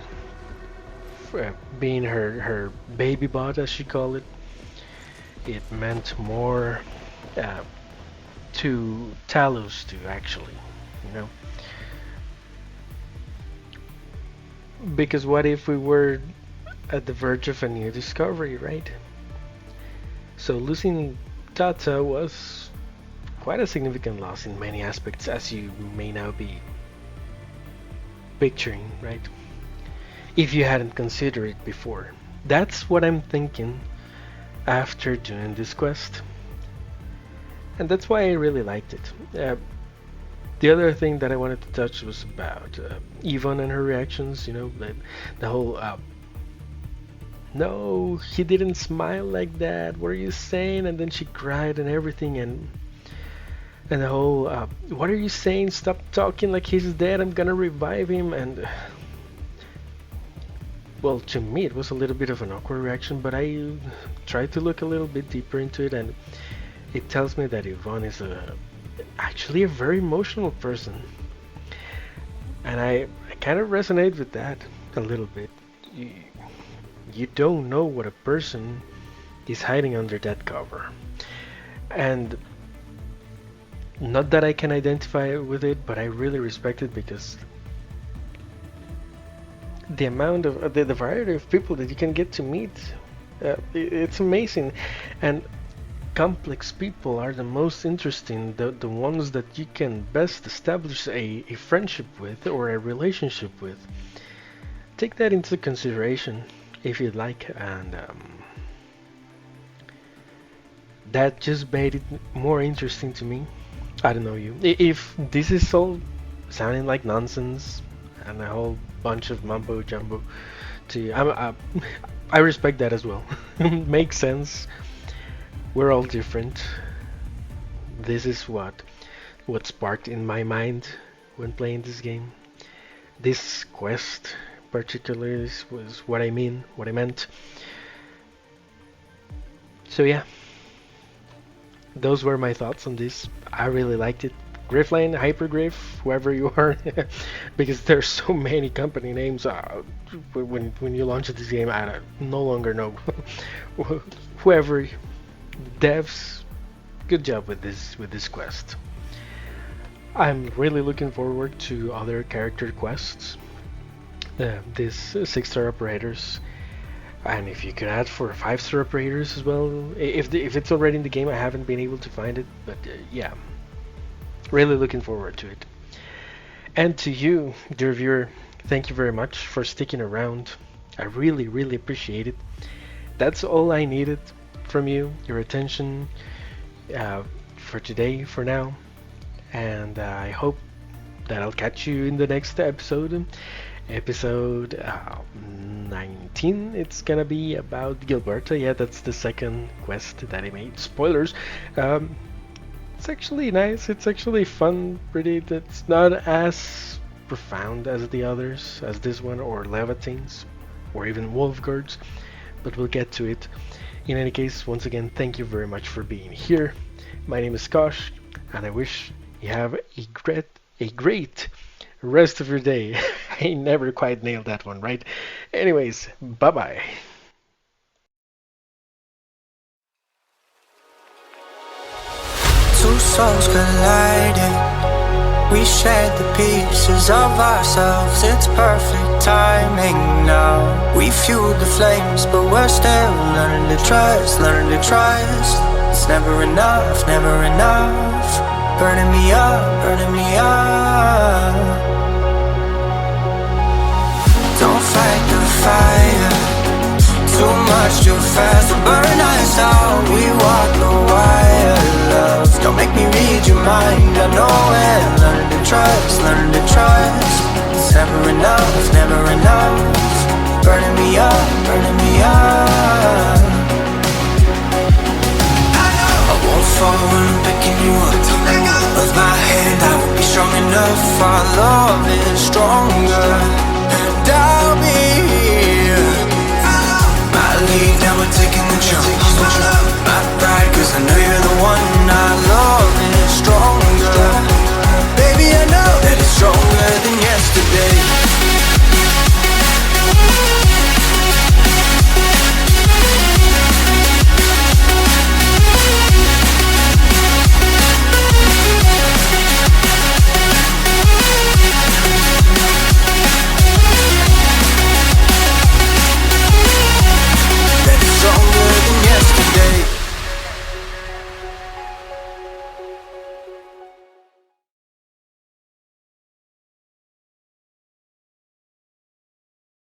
being her baby bot, as she called it. It meant more to Talos too, actually, Because what if we were at the verge of a new discovery, right? So losing Tata was quite a significant loss in many aspects, as you may now be picturing, right? If you hadn't considered it before. That's what I'm thinking after doing this quest. And that's why I really liked it. The other thing that I wanted to touch was about Yvonne and her reactions, the whole no, he didn't smile like that, what are you saying? And then she cried and everything, and the whole what are you saying, stop talking like he's dead, I'm gonna revive him. And well, to me it was a little bit of an awkward reaction, but I tried to look a little bit deeper into it, and it tells me that Yvonne is actually a very emotional person, and I kind of resonate with that a little bit. You don't know what a person is hiding under that cover, and not that I can identify with it, but I really respect it, because the amount of the variety of people that you can get to meet, it's amazing. And complex people are the most interesting, the ones that you can best establish a friendship with or a relationship with. Take that into consideration if you'd like, and that just made it more interesting to me. I don't know you. If this is all sounding like nonsense and a whole bunch of mumbo jumbo to you, I respect that as well. Makes sense. We're all different. This is what sparked in my mind when playing this game. This quest particularly was what I meant. So yeah, those were my thoughts on this. I really liked it. Grifflane, Hypergriff, whoever you are, because there's so many company names. When you launch this game, I no longer know. Whoever, devs, good job with this quest. I'm really looking forward to other character quests. These 6-star operators, and if you could add for 5-star operators as well. If it's already in the game, I haven't been able to find it, but yeah. Really looking forward to it. And to you, dear viewer, thank you very much for sticking around. I really, really appreciate it. That's all I needed from you, your attention for today, for now. And I hope that I'll catch you in the next episode. Episode 19. It's gonna be about Gilberta. Yeah, that's the second quest that I made. Spoilers. It's actually nice, it's actually fun, pretty. It's not as profound as the others, as this one, or Levantines, or even Wolfguards, but we'll get to it. In any case, once again, thank you very much for being here. My name is Koshxs, and I wish you have a great rest of your day. I never quite nailed that one, right? Anyways, bye-bye. Two souls colliding. We shared the pieces of ourselves. It's perfect timing now. We fueled the flames, but we're still learning to trust, learning to trust. it's never enough, never enough. Burning me up, burning me up. Don't fight the fire, too much, too fast to burn